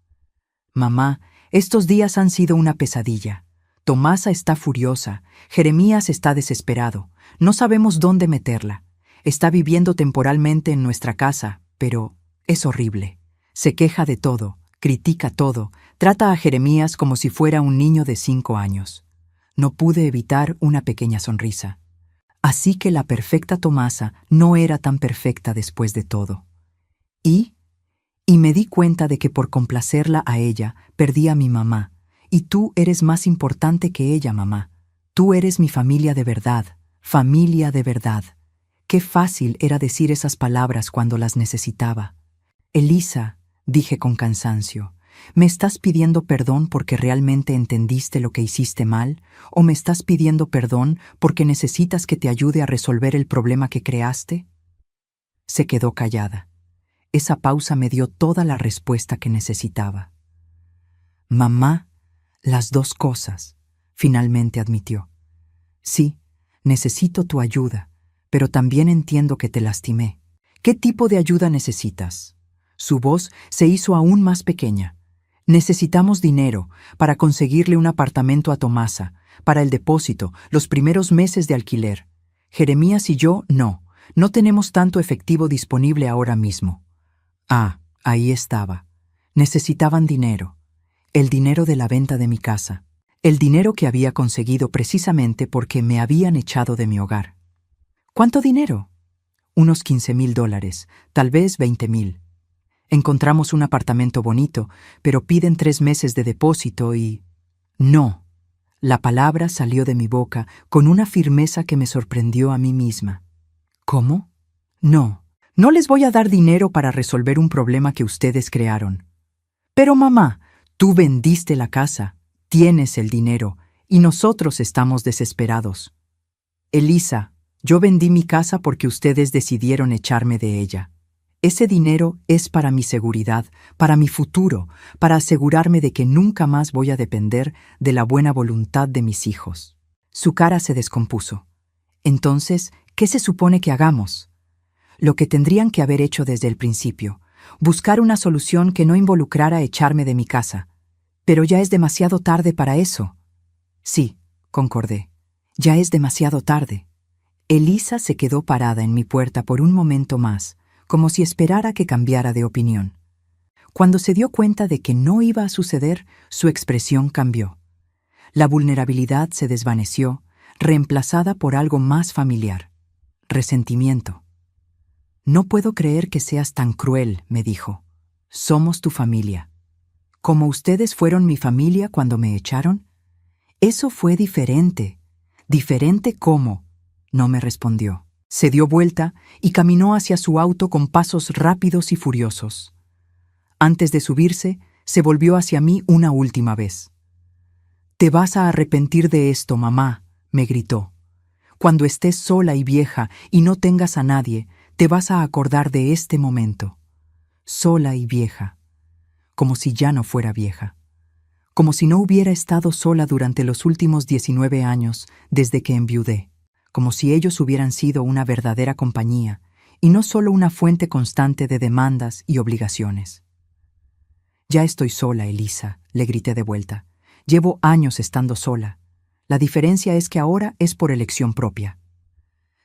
«Mamá, estos días han sido una pesadilla. Tomasa está furiosa, Jeremías está desesperado, no sabemos dónde meterla. Está viviendo temporalmente en nuestra casa, pero es horrible. Se queja de todo, critica todo, trata a Jeremías como si fuera un niño de 5 años. No pude evitar una pequeña sonrisa. Así que la perfecta Tomasa no era tan perfecta después de todo. Y me di cuenta de que por complacerla a ella, perdí a mi mamá. Y tú eres más importante que ella, mamá. Tú eres mi familia de verdad, familia de verdad». Qué fácil era decir esas palabras cuando las necesitaba. «Elisa», dije con cansancio, ¿me estás pidiendo perdón porque realmente entendiste lo que hiciste mal? ¿O me estás pidiendo perdón porque necesitas que te ayude a resolver el problema que creaste? Se quedó callada. Esa pausa me dio toda la respuesta que necesitaba. «Mamá, las dos cosas», finalmente admitió. «Sí, necesito tu ayuda, pero también entiendo que te lastimé. ¿Qué tipo de ayuda necesitas?» Su voz se hizo aún más pequeña. «Necesitamos dinero para conseguirle un apartamento a Tomasa, para el depósito, los primeros meses de alquiler. Jeremías y yo no tenemos tanto efectivo disponible ahora mismo». Ah, ahí estaba. Necesitaban dinero. El dinero de la venta de mi casa. El dinero que había conseguido precisamente porque me habían echado de mi hogar. «¿Cuánto dinero?» «Unos $15,000, tal vez 20,000. Encontramos un apartamento bonito, pero piden 3 meses de depósito y...» «No». La palabra salió de mi boca con una firmeza que me sorprendió a mí misma. «¿Cómo?» «No les voy a dar dinero para resolver un problema que ustedes crearon». «Pero mamá, tú vendiste la casa, tienes el dinero, y nosotros estamos desesperados». «Elisa, yo vendí mi casa porque ustedes decidieron echarme de ella. Ese dinero es para mi seguridad, para mi futuro, para asegurarme de que nunca más voy a depender de la buena voluntad de mis hijos. Su cara se descompuso. Entonces, ¿qué se supone que hagamos? Lo que tendrían que haber hecho desde el principio, buscar una solución que no involucrara echarme de mi casa. Pero ya es demasiado tarde para eso. Sí, concordé. Ya es demasiado tarde. Elisa se quedó parada en mi puerta por un momento más, como si esperara que cambiara de opinión. Cuando se dio cuenta de que no iba a suceder, su expresión cambió. La vulnerabilidad se desvaneció, reemplazada por algo más familiar: resentimiento. «No puedo creer que seas tan cruel», me dijo. «Somos tu familia. ¿Como ustedes fueron mi familia cuando me echaron?» «Eso fue diferente». «¿Diferente cómo?», no me respondió. Se dio vuelta y caminó hacia su auto con pasos rápidos y furiosos. Antes de subirse, se volvió hacia mí una última vez. «Te vas a arrepentir de esto, mamá», me gritó. «Cuando estés sola y vieja y no tengas a nadie, te vas a acordar de este momento». Sola y vieja. Como si ya no fuera vieja. Como si no hubiera estado sola durante los últimos 19 años desde que enviudé. Como si ellos hubieran sido una verdadera compañía y no solo una fuente constante de demandas y obligaciones. «Ya estoy sola, Elisa», le grité de vuelta. «Llevo años estando sola. La diferencia es que ahora es por elección propia».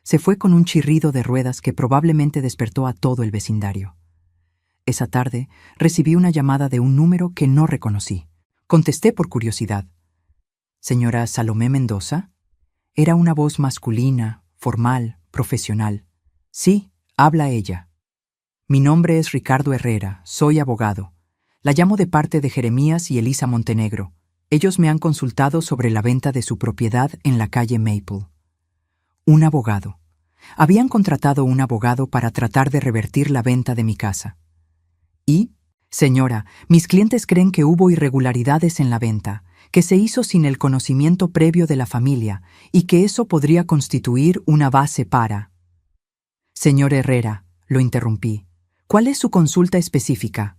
Se fue con un chirrido de ruedas que probablemente despertó a todo el vecindario. Esa tarde recibí una llamada de un número que no reconocí. Contesté por curiosidad. «¿Señora Salomé Mendoza?» Era una voz masculina, formal, profesional. «Sí, habla ella». «Mi nombre es Ricardo Herrera, soy abogado. La llamo de parte de Jeremías y Elisa Montenegro. Ellos me han consultado sobre la venta de su propiedad en la calle Maple». Un abogado. Habían contratado un abogado para tratar de revertir la venta de mi casa. «¿Y? Señora, mis clientes creen que hubo irregularidades en la venta, que se hizo sin el conocimiento previo de la familia y que eso podría constituir una base para...» «Señor Herrera», lo interrumpí, «¿cuál es su consulta específica?»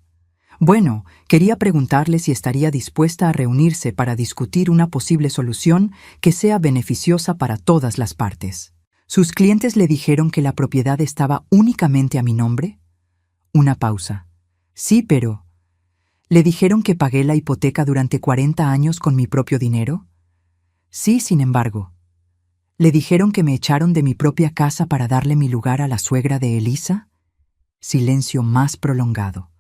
«Bueno, quería preguntarle si estaría dispuesta a reunirse para discutir una posible solución que sea beneficiosa para todas las partes». «¿Sus clientes le dijeron que la propiedad estaba únicamente a mi nombre?» Una pausa. «Sí, pero...» «¿Le dijeron que pagué la hipoteca durante 40 años con mi propio dinero?» «Sí, sin embargo». «¿Le dijeron que me echaron de mi propia casa para darle mi lugar a la suegra de Elisa?» Silencio más prolongado.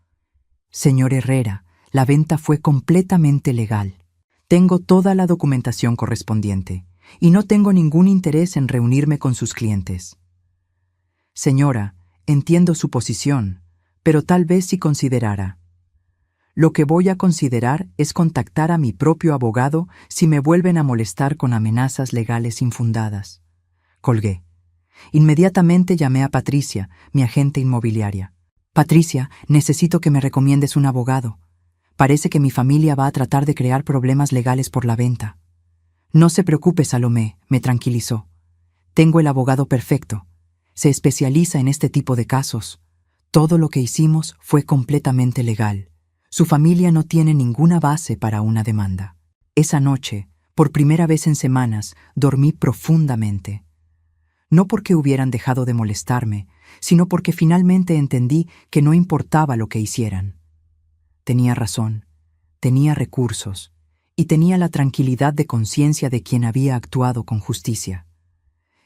«Señor Herrera, la venta fue completamente legal. Tengo toda la documentación correspondiente y no tengo ningún interés en reunirme con sus clientes». «Señora, entiendo su posición, pero tal vez si considerara...» «Lo que voy a considerar es contactar a mi propio abogado si me vuelven a molestar con amenazas legales infundadas». Colgué. Inmediatamente llamé a Patricia, mi agente inmobiliaria. «Patricia, necesito que me recomiendes un abogado. Parece que mi familia va a tratar de crear problemas legales por la venta». «No se preocupe, Salomé», me tranquilizó. «Tengo el abogado perfecto. Se especializa en este tipo de casos. Todo lo que hicimos fue completamente legal. Su familia no tiene ninguna base para una demanda». Esa noche, por primera vez en semanas, dormí profundamente. No porque hubieran dejado de molestarme, sino porque finalmente entendí que no importaba lo que hicieran. Tenía razón, tenía recursos, y tenía la tranquilidad de conciencia de quien había actuado con justicia.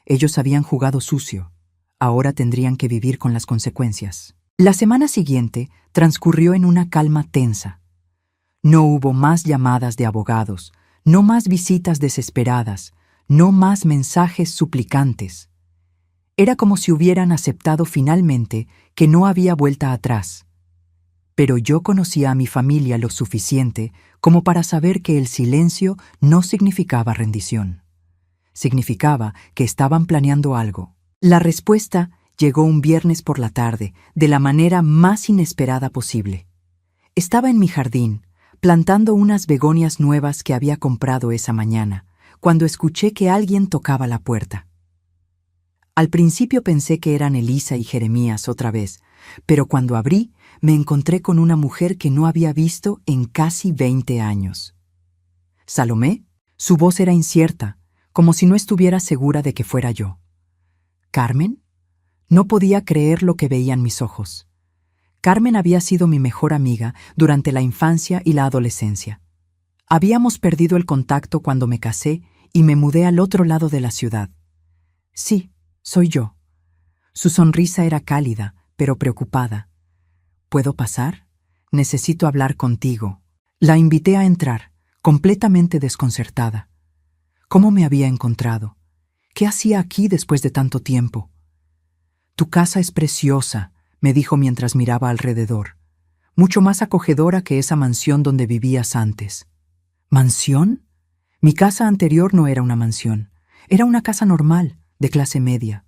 Ellos habían jugado sucio, ahora tendrían que vivir con las consecuencias. La semana siguiente transcurrió en una calma tensa. No hubo más llamadas de abogados, no más visitas desesperadas, no más mensajes suplicantes. Era como si hubieran aceptado finalmente que no había vuelta atrás. Pero yo conocía a mi familia lo suficiente como para saber que el silencio no significaba rendición. Significaba que estaban planeando algo. La respuesta llegó un viernes por la tarde, de la manera más inesperada posible. Estaba en mi jardín, plantando unas begonias nuevas que había comprado esa mañana, cuando escuché que alguien tocaba la puerta. Al principio pensé que eran Elisa y Jeremías otra vez, pero cuando abrí, me encontré con una mujer que no había visto en casi 20 años. ¿Salomé? Su voz era incierta, como si no estuviera segura de que fuera yo. ¿Carmen? No podía creer lo que veían mis ojos. Carmen había sido mi mejor amiga durante la infancia y la adolescencia. Habíamos perdido el contacto cuando me casé y me mudé al otro lado de la ciudad. Sí, soy yo. Su sonrisa era cálida, pero preocupada. ¿Puedo pasar? Necesito hablar contigo. La invité a entrar, completamente desconcertada. ¿Cómo me había encontrado? ¿Qué hacía aquí después de tanto tiempo? Tu casa es preciosa, me dijo mientras miraba alrededor. Mucho más acogedora que esa mansión donde vivías antes. ¿Mansión? Mi casa anterior no era una mansión. Era una casa normal, de clase media.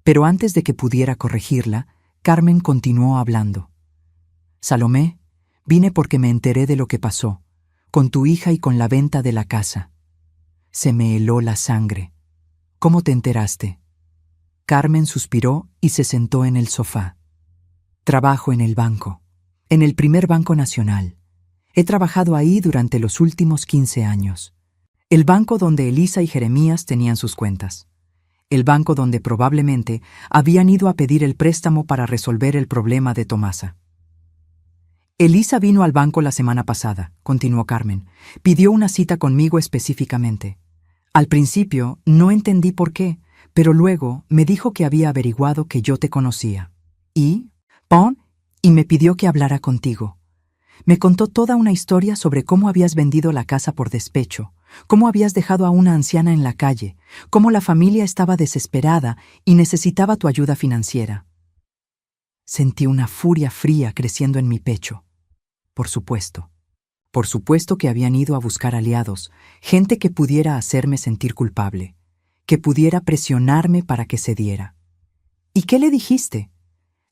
Pero antes de que pudiera corregirla, Carmen continuó hablando. Salomé, vine porque me enteré de lo que pasó, con tu hija y con la venta de la casa. Se me heló la sangre. ¿Cómo te enteraste? Carmen suspiró y se sentó en el sofá. Trabajo en el banco, en el primer Banco Nacional. He trabajado ahí durante los últimos 15 años. El banco donde Elisa y Jeremías tenían sus cuentas. El banco donde probablemente habían ido a pedir el préstamo para resolver el problema de Tomasa. Elisa vino al banco la semana pasada, continuó Carmen. Pidió una cita conmigo específicamente. Al principio no entendí por qué, pero luego me dijo que había averiguado que yo te conocía. Y me pidió que hablara contigo. Me contó toda una historia sobre cómo habías vendido la casa por despecho, cómo habías dejado a una anciana en la calle, cómo la familia estaba desesperada y necesitaba tu ayuda financiera. Sentí una furia fría creciendo en mi pecho. Por supuesto que habían ido a buscar aliados, gente que pudiera hacerme sentir culpable, que pudiera presionarme para que cediera. ¿Y qué le dijiste?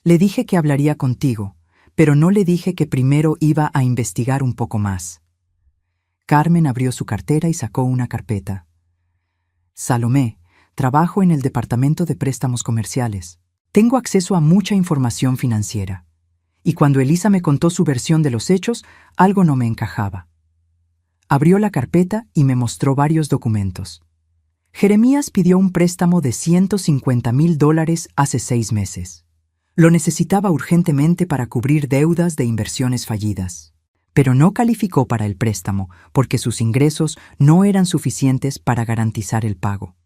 Le dije que hablaría contigo, pero no le dije que primero iba a investigar un poco más. Carmen abrió su cartera y sacó una carpeta. Salomé, trabajo en el departamento de préstamos comerciales. Tengo acceso a mucha información financiera. Y cuando Elisa me contó su versión de los hechos, algo no me encajaba. Abrió la carpeta y me mostró varios documentos. Jeremías pidió un préstamo de $150,000 hace 6 meses. Lo necesitaba urgentemente para cubrir deudas de inversiones fallidas. Pero no calificó para el préstamo porque sus ingresos no eran suficientes para garantizar el pago.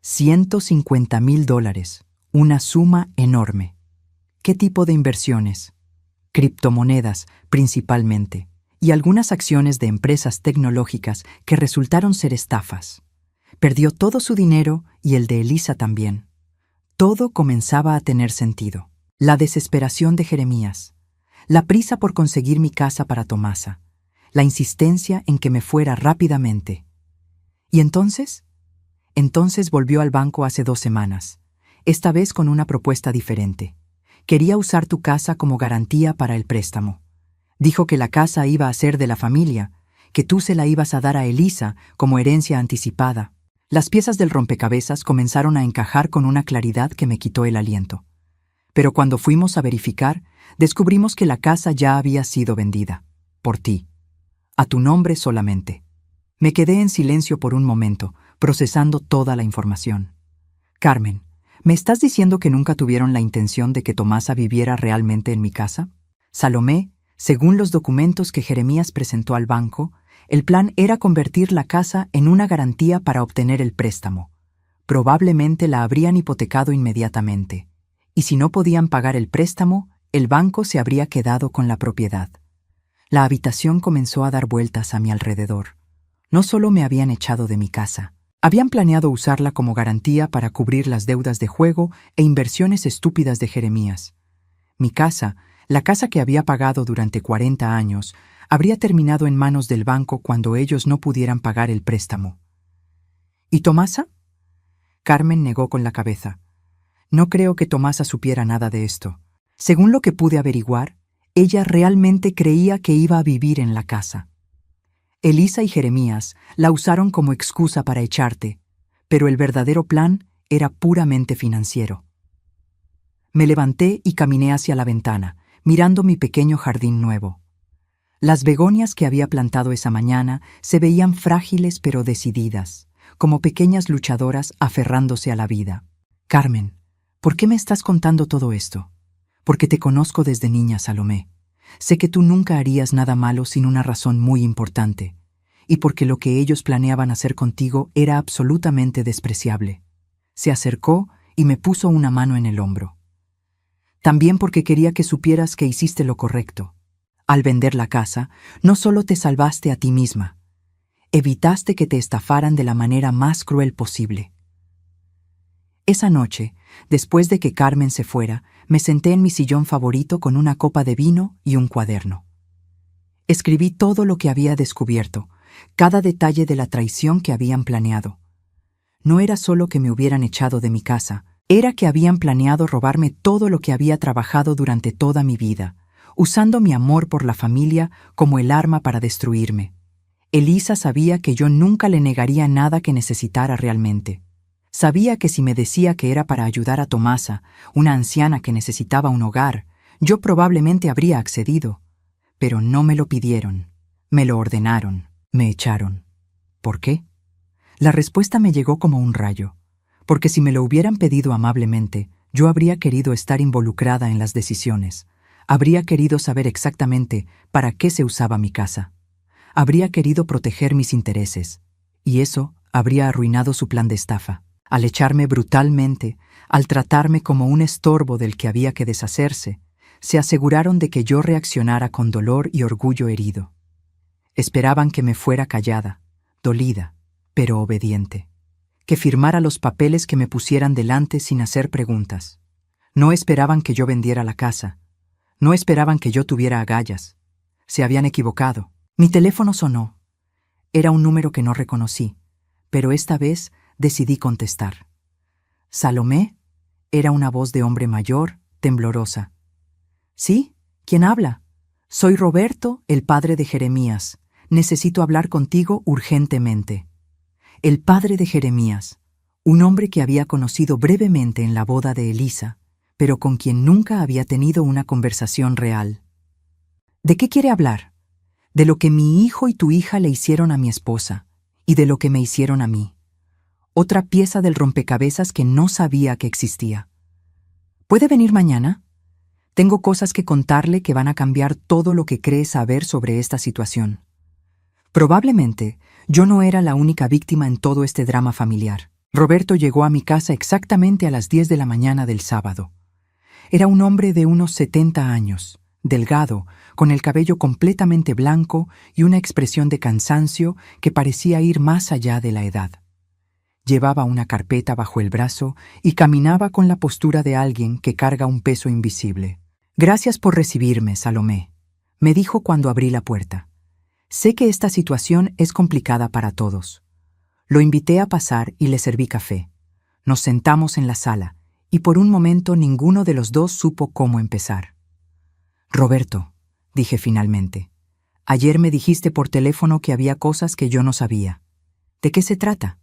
$150,000, una suma enorme. ¿Qué tipo de inversiones? Criptomonedas, principalmente, y algunas acciones de empresas tecnológicas que resultaron ser estafas. Perdió todo su dinero y el de Elisa también. Todo comenzaba a tener sentido. La desesperación de Jeremías, la prisa por conseguir mi casa para Tomasa, la insistencia en que me fuera rápidamente. ¿Y entonces? Entonces volvió al banco hace 2 semanas, esta vez con una propuesta diferente. Quería usar tu casa como garantía para el préstamo. Dijo que la casa iba a ser de la familia, que tú se la ibas a dar a Elisa como herencia anticipada. Las piezas del rompecabezas comenzaron a encajar con una claridad que me quitó el aliento. Pero cuando fuimos a verificar, descubrimos que la casa ya había sido vendida. Por ti. A tu nombre solamente. Me quedé en silencio por un momento, procesando toda la información. Carmen, ¿me estás diciendo que nunca tuvieron la intención de que Tomasa viviera realmente en mi casa? Salomé, según los documentos que Jeremías presentó al banco, el plan era convertir la casa en una garantía para obtener el préstamo. Probablemente la habrían hipotecado inmediatamente. Y si no podían pagar el préstamo, el banco se habría quedado con la propiedad. La habitación comenzó a dar vueltas a mi alrededor. No solo me habían echado de mi casa, habían planeado usarla como garantía para cubrir las deudas de juego e inversiones estúpidas de Jeremías. Mi casa, la casa que había pagado durante 40 años, habría terminado en manos del banco cuando ellos no pudieran pagar el préstamo. ¿Y Tomasa? Carmen negó con la cabeza. No creo que Tomasa supiera nada de esto. Según lo que pude averiguar, ella realmente creía que iba a vivir en la casa. Elisa y Jeremías la usaron como excusa para echarte, pero el verdadero plan era puramente financiero. Me levanté y caminé hacia la ventana, mirando mi pequeño jardín nuevo. Las begonias que había plantado esa mañana se veían frágiles pero decididas, como pequeñas luchadoras aferrándose a la vida. Carmen, ¿por qué me estás contando todo esto? Porque te conozco desde niña, Salomé. Sé que tú nunca harías nada malo sin una razón muy importante, y porque lo que ellos planeaban hacer contigo era absolutamente despreciable. Se acercó y me puso una mano en el hombro. También porque quería que supieras que hiciste lo correcto. Al vender la casa, no solo te salvaste a ti misma, evitaste que te estafaran de la manera más cruel posible. Esa noche, después de que Carmen se fuera, me senté en mi sillón favorito con una copa de vino y un cuaderno. Escribí todo lo que había descubierto, cada detalle de la traición que habían planeado. No era solo que me hubieran echado de mi casa, era que habían planeado robarme todo lo que había trabajado durante toda mi vida, usando mi amor por la familia como el arma para destruirme. Elisa sabía que yo nunca le negaría nada que necesitara realmente. Sabía que si me decía que era para ayudar a Tomasa, una anciana que necesitaba un hogar, yo probablemente habría accedido. Pero no me lo pidieron, me lo ordenaron, me echaron. ¿Por qué? La respuesta me llegó como un rayo, porque si me lo hubieran pedido amablemente, yo habría querido estar involucrada en las decisiones. Habría querido saber exactamente para qué se usaba mi casa. Habría querido proteger mis intereses, y eso habría arruinado su plan de estafa. Al echarme brutalmente, al tratarme como un estorbo del que había que deshacerse, se aseguraron de que yo reaccionara con dolor y orgullo herido. Esperaban que me fuera callada, dolida, pero obediente, que firmara los papeles que me pusieran delante sin hacer preguntas. No esperaban que yo vendiera la casa, no esperaban que yo tuviera agallas. Se habían equivocado. Mi teléfono sonó. Era un número que no reconocí, pero esta vez decidí contestar. Salomé era una voz de hombre mayor, temblorosa. ¿Sí? ¿Quién habla? Soy Roberto, el padre de Jeremías. Necesito hablar contigo urgentemente. El padre de Jeremías, un hombre que había conocido brevemente en la boda de Elisa, pero con quien nunca había tenido una conversación real. ¿De qué quiere hablar? De lo que mi hijo y tu hija le hicieron a mi esposa, y de lo que me hicieron a mí. Otra pieza del rompecabezas que no sabía que existía. ¿Puede venir mañana? Tengo cosas que contarle que van a cambiar todo lo que cree saber sobre esta situación. Probablemente, yo no era la única víctima en todo este drama familiar. Roberto llegó a mi casa exactamente a las 10 de la mañana del sábado. Era un hombre de unos 70 años, delgado, con el cabello completamente blanco y una expresión de cansancio que parecía ir más allá de la edad. Llevaba una carpeta bajo el brazo y caminaba con la postura de alguien que carga un peso invisible. «Gracias por recibirme, Salomé», me dijo cuando abrí la puerta. «Sé que esta situación es complicada para todos». Lo invité a pasar y le serví café. Nos sentamos en la sala, y por un momento ninguno de los dos supo cómo empezar. «Roberto», dije finalmente, «ayer me dijiste por teléfono que había cosas que yo no sabía. ¿De qué se trata?»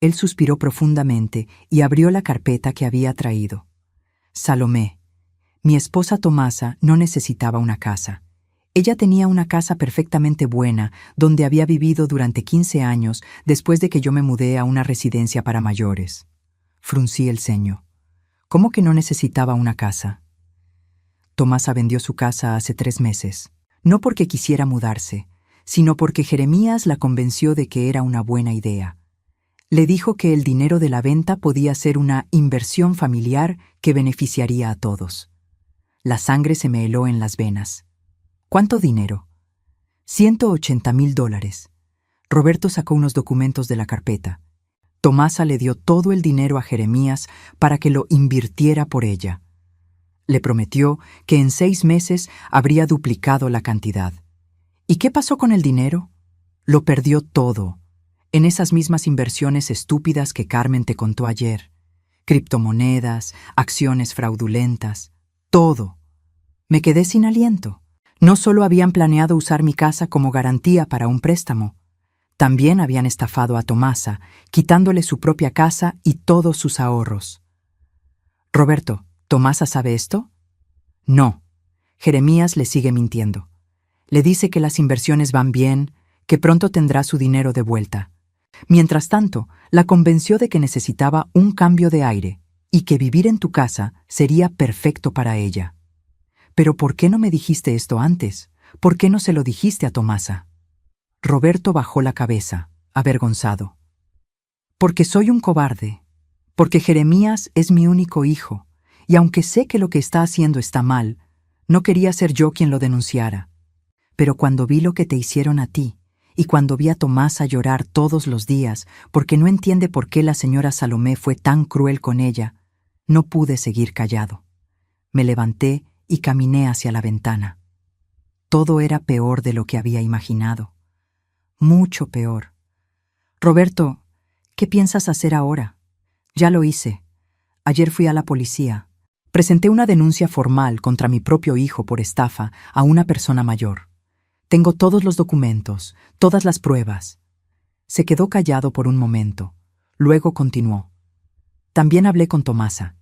Él suspiró profundamente y abrió la carpeta que había traído. «Salomé, mi esposa Tomasa no necesitaba una casa. Ella tenía una casa perfectamente buena donde había vivido durante 15 años después de que yo me mudé a una residencia para mayores». Fruncí el ceño. «¿Cómo que no necesitaba una casa?» Tomasa vendió su casa hace 3 meses, no porque quisiera mudarse, sino porque Jeremías la convenció de que era una buena idea. Le dijo que el dinero de la venta podía ser una inversión familiar que beneficiaría a todos. La sangre se me heló en las venas. ¿Cuánto dinero? $180,000. Roberto sacó unos documentos de la carpeta. Tomasa le dio todo el dinero a Jeremías para que lo invirtiera por ella. Le prometió que en 6 meses habría duplicado la cantidad. ¿Y qué pasó con el dinero? Lo perdió todo, en esas mismas inversiones estúpidas que Carmen te contó ayer. Criptomonedas, acciones fraudulentas, todo. Me quedé sin aliento. No solo habían planeado usar mi casa como garantía para un préstamo, También habían estafado a Tomasa, quitándole su propia casa y todos sus ahorros. Roberto, ¿Tomasa sabe esto? No. Jeremías le sigue mintiendo. Le dice que las inversiones van bien, que pronto tendrá su dinero de vuelta. Mientras tanto, la convenció de que necesitaba un cambio de aire y que vivir en tu casa sería perfecto para ella. Pero ¿por qué no me dijiste esto antes? ¿Por qué no se lo dijiste a Tomasa? Roberto bajó la cabeza, avergonzado. Porque soy un cobarde. Porque Jeremías es mi único hijo, y aunque sé que lo que está haciendo está mal, no quería ser yo quien lo denunciara. Pero cuando vi lo que te hicieron a ti, y cuando vi a Tomasa llorar todos los días porque no entiende por qué la señora Salomé fue tan cruel con ella, no pude seguir callado. Me levanté y caminé hacia la ventana. Todo era peor de lo que había imaginado. Mucho peor. Roberto, ¿qué piensas hacer ahora? Ya lo hice. Ayer fui a la policía. Presenté una denuncia formal contra mi propio hijo por estafa a una persona mayor. Tengo todos los documentos, todas las pruebas. Se quedó callado por un momento. Luego continuó. También hablé con Tomasa.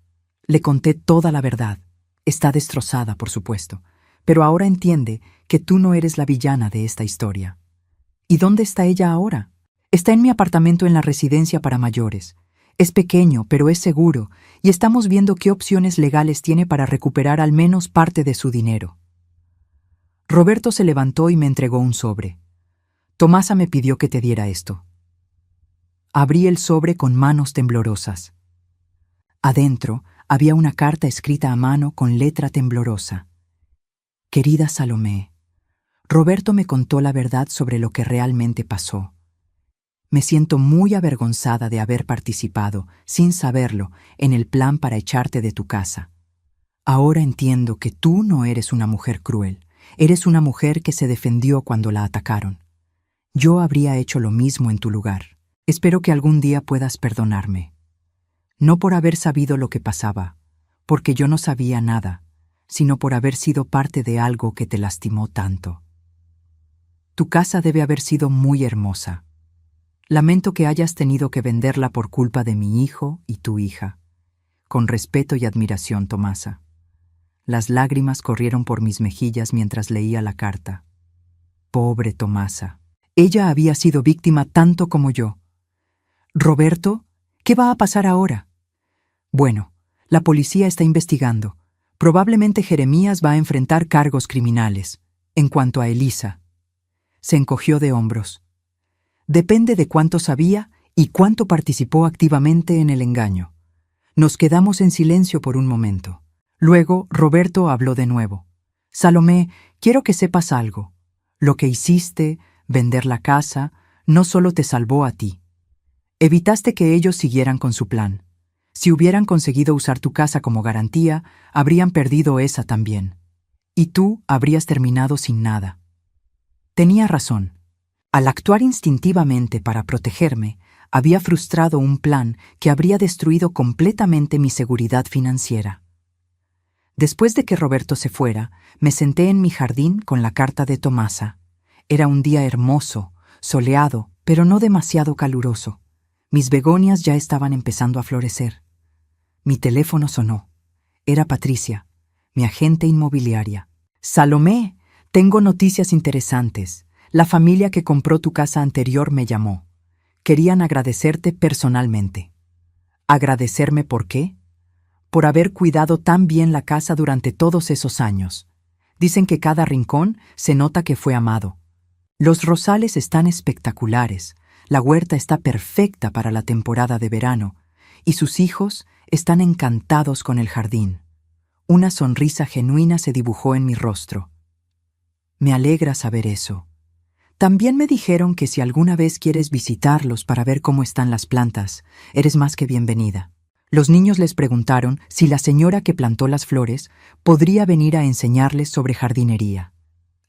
Le conté toda la verdad. Está destrozada, por supuesto, pero ahora entiende que tú no eres la villana de esta historia. ¿Y dónde está ella ahora? Está en mi apartamento en la residencia para mayores. Es pequeño, pero es seguro, y estamos viendo qué opciones legales tiene para recuperar al menos parte de su dinero. Roberto se levantó y me entregó un sobre. Tomasa me pidió que te diera esto. Abrí el sobre con manos temblorosas. Adentro había una carta escrita a mano con letra temblorosa. Querida Salomé, Roberto me contó la verdad sobre lo que realmente pasó. Me siento muy avergonzada de haber participado, sin saberlo, en el plan para echarte de tu casa. Ahora entiendo que tú no eres una mujer cruel. Eres una mujer que se defendió cuando la atacaron. Yo habría hecho lo mismo en tu lugar. Espero que algún día puedas perdonarme. No por haber sabido lo que pasaba, porque yo no sabía nada, sino por haber sido parte de algo que te lastimó tanto. Tu casa debe haber sido muy hermosa. Lamento que hayas tenido que venderla por culpa de mi hijo y tu hija. Con respeto y admiración, Tomasa. Las lágrimas corrieron por mis mejillas mientras leía la carta. Pobre Tomasa. Ella había sido víctima tanto como yo. Roberto, ¿qué va a pasar ahora? Bueno, la policía está investigando. Probablemente Jeremías va a enfrentar cargos criminales. En cuanto a Elisa, se encogió de hombros. Depende de cuánto sabía y cuánto participó activamente en el engaño. Nos quedamos en silencio por un momento. Luego, Roberto habló de nuevo. Salomé, quiero que sepas algo. Lo que hiciste, vender la casa, no solo te salvó a ti. Evitaste que ellos siguieran con su plan. Si hubieran conseguido usar tu casa como garantía, habrían perdido esa también. Y tú habrías terminado sin nada. Tenía razón. Al actuar instintivamente para protegerme, había frustrado un plan que habría destruido completamente mi seguridad financiera. Después de que Roberto se fuera, me senté en mi jardín con la carta de Tomasa. Era un día hermoso, soleado, pero no demasiado caluroso. Mis begonias ya estaban empezando a florecer. Mi teléfono sonó. Era Patricia, mi agente inmobiliaria. Salomé, tengo noticias interesantes. La familia que compró tu casa anterior me llamó. Querían agradecerte personalmente. ¿Agradecerme por qué? Por haber cuidado tan bien la casa durante todos esos años. Dicen que cada rincón se nota que fue amado. Los rosales están espectaculares, la huerta está perfecta para la temporada de verano, y sus hijos están encantados con el jardín. Una sonrisa genuina se dibujó en mi rostro. Me alegra saber eso. También me dijeron que si alguna vez quieres visitarlos para ver cómo están las plantas, eres más que bienvenida. Los niños les preguntaron si la señora que plantó las flores podría venir a enseñarles sobre jardinería.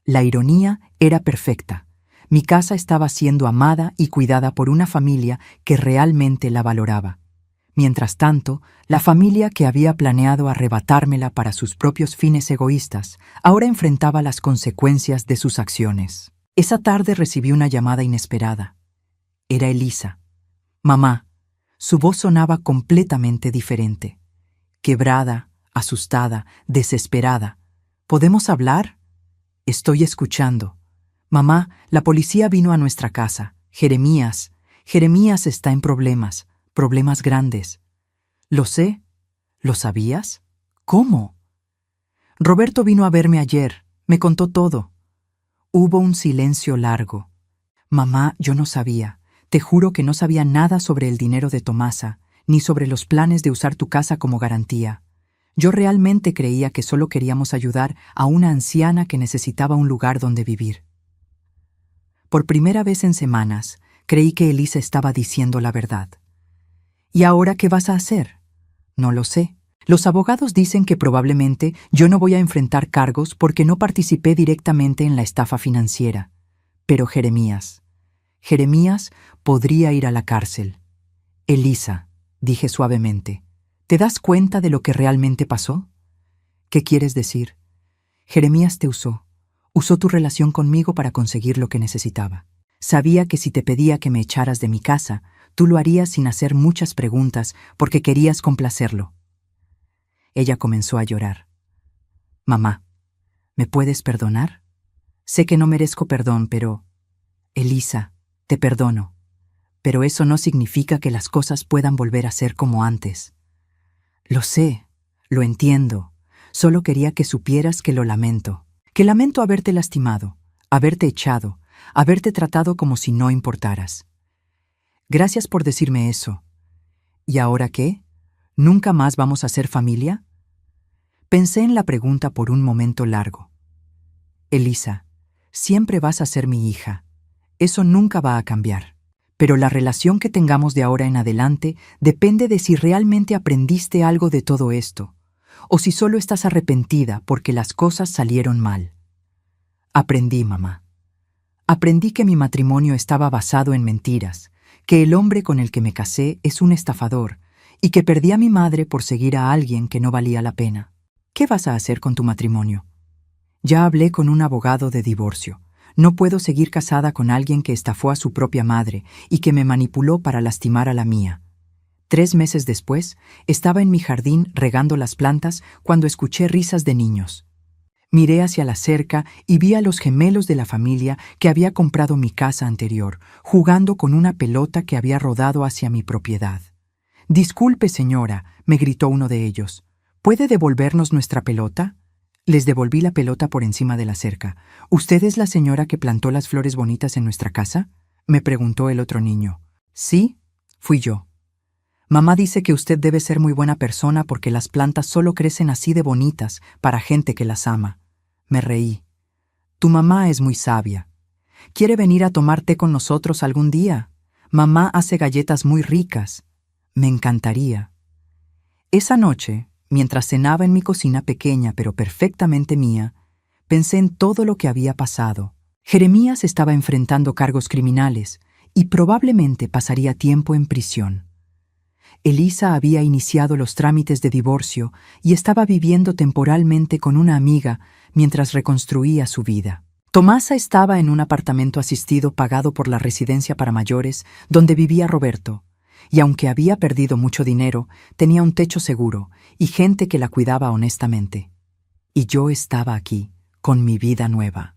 La ironía era perfecta. Mi casa estaba siendo amada y cuidada por una familia que realmente la valoraba. Mientras tanto, la familia que había planeado arrebatármela para sus propios fines egoístas ahora enfrentaba las consecuencias de sus acciones. Esa tarde recibí una llamada inesperada. Era Elisa. Mamá. Su voz sonaba completamente diferente. Quebrada, asustada, desesperada. ¿Podemos hablar? Estoy escuchando. Mamá, la policía vino a nuestra casa. Jeremías está en problemas, problemas grandes. Lo sé. ¿Lo sabías? ¿Cómo? Roberto vino a verme ayer, me contó todo. Hubo un silencio largo. Mamá, yo no sabía. Te juro que no sabía nada sobre el dinero de Tomasa, ni sobre los planes de usar tu casa como garantía. Yo realmente creía que solo queríamos ayudar a una anciana que necesitaba un lugar donde vivir. Por primera vez en semanas, creí que Elisa estaba diciendo la verdad. ¿Y ahora qué vas a hacer? No lo sé. Los abogados dicen que probablemente yo no voy a enfrentar cargos porque no participé directamente en la estafa financiera. Pero Jeremías podría ir a la cárcel. Elisa, dije suavemente, ¿te das cuenta de lo que realmente pasó? ¿Qué quieres decir? Jeremías te usó tu relación conmigo para conseguir lo que necesitaba. Sabía que si te pedía que me echaras de mi casa, tú lo harías sin hacer muchas preguntas porque querías complacerlo. Ella comenzó a llorar. Mamá, ¿me puedes perdonar? Sé que no merezco perdón, pero... Elisa, te perdono. Pero eso no significa que las cosas puedan volver a ser como antes. Lo sé, lo entiendo. Solo quería que supieras que lo lamento. Que lamento haberte lastimado, haberte echado, haberte tratado como si no importaras. Gracias por decirme eso. ¿Y ahora qué? ¿Nunca más vamos a ser familia? Pensé en la pregunta por un momento largo. Elisa, siempre vas a ser mi hija. Eso nunca va a cambiar. Pero la relación que tengamos de ahora en adelante depende de si realmente aprendiste algo de todo esto, o si solo estás arrepentida porque las cosas salieron mal. Aprendí, mamá. Aprendí que mi matrimonio estaba basado en mentiras, que el hombre con el que me casé es un estafador y que perdí a mi madre por seguir a alguien que no valía la pena. ¿Qué vas a hacer con tu matrimonio? Ya hablé con un abogado de divorcio. No puedo seguir casada con alguien que estafó a su propia madre y que me manipuló para lastimar a la mía. 3 meses después, estaba en mi jardín regando las plantas cuando escuché risas de niños. Miré hacia la cerca y vi a los gemelos de la familia que había comprado mi casa anterior, jugando con una pelota que había rodado hacia mi propiedad. «Disculpe, señora», me gritó uno de ellos. «¿Puede devolvernos nuestra pelota?» Les devolví la pelota por encima de la cerca. «¿Usted es la señora que plantó las flores bonitas en nuestra casa?», me preguntó el otro niño. «Sí, fui yo». «Mamá dice que usted debe ser muy buena persona porque las plantas solo crecen así de bonitas para gente que las ama». Me reí. «Tu mamá es muy sabia. ¿Quiere venir a tomar té con nosotros algún día? Mamá hace galletas muy ricas. Me encantaría». Esa noche, mientras cenaba en mi cocina pequeña pero perfectamente mía, pensé en todo lo que había pasado. Jeremías estaba enfrentando cargos criminales y probablemente pasaría tiempo en prisión. Elisa había iniciado los trámites de divorcio y estaba viviendo temporalmente con una amiga mientras reconstruía su vida. Tomasa estaba en un apartamento asistido pagado por la residencia para mayores donde vivía Roberto, y aunque había perdido mucho dinero, tenía un techo seguro y gente que la cuidaba honestamente. Y yo estaba aquí, con mi vida nueva.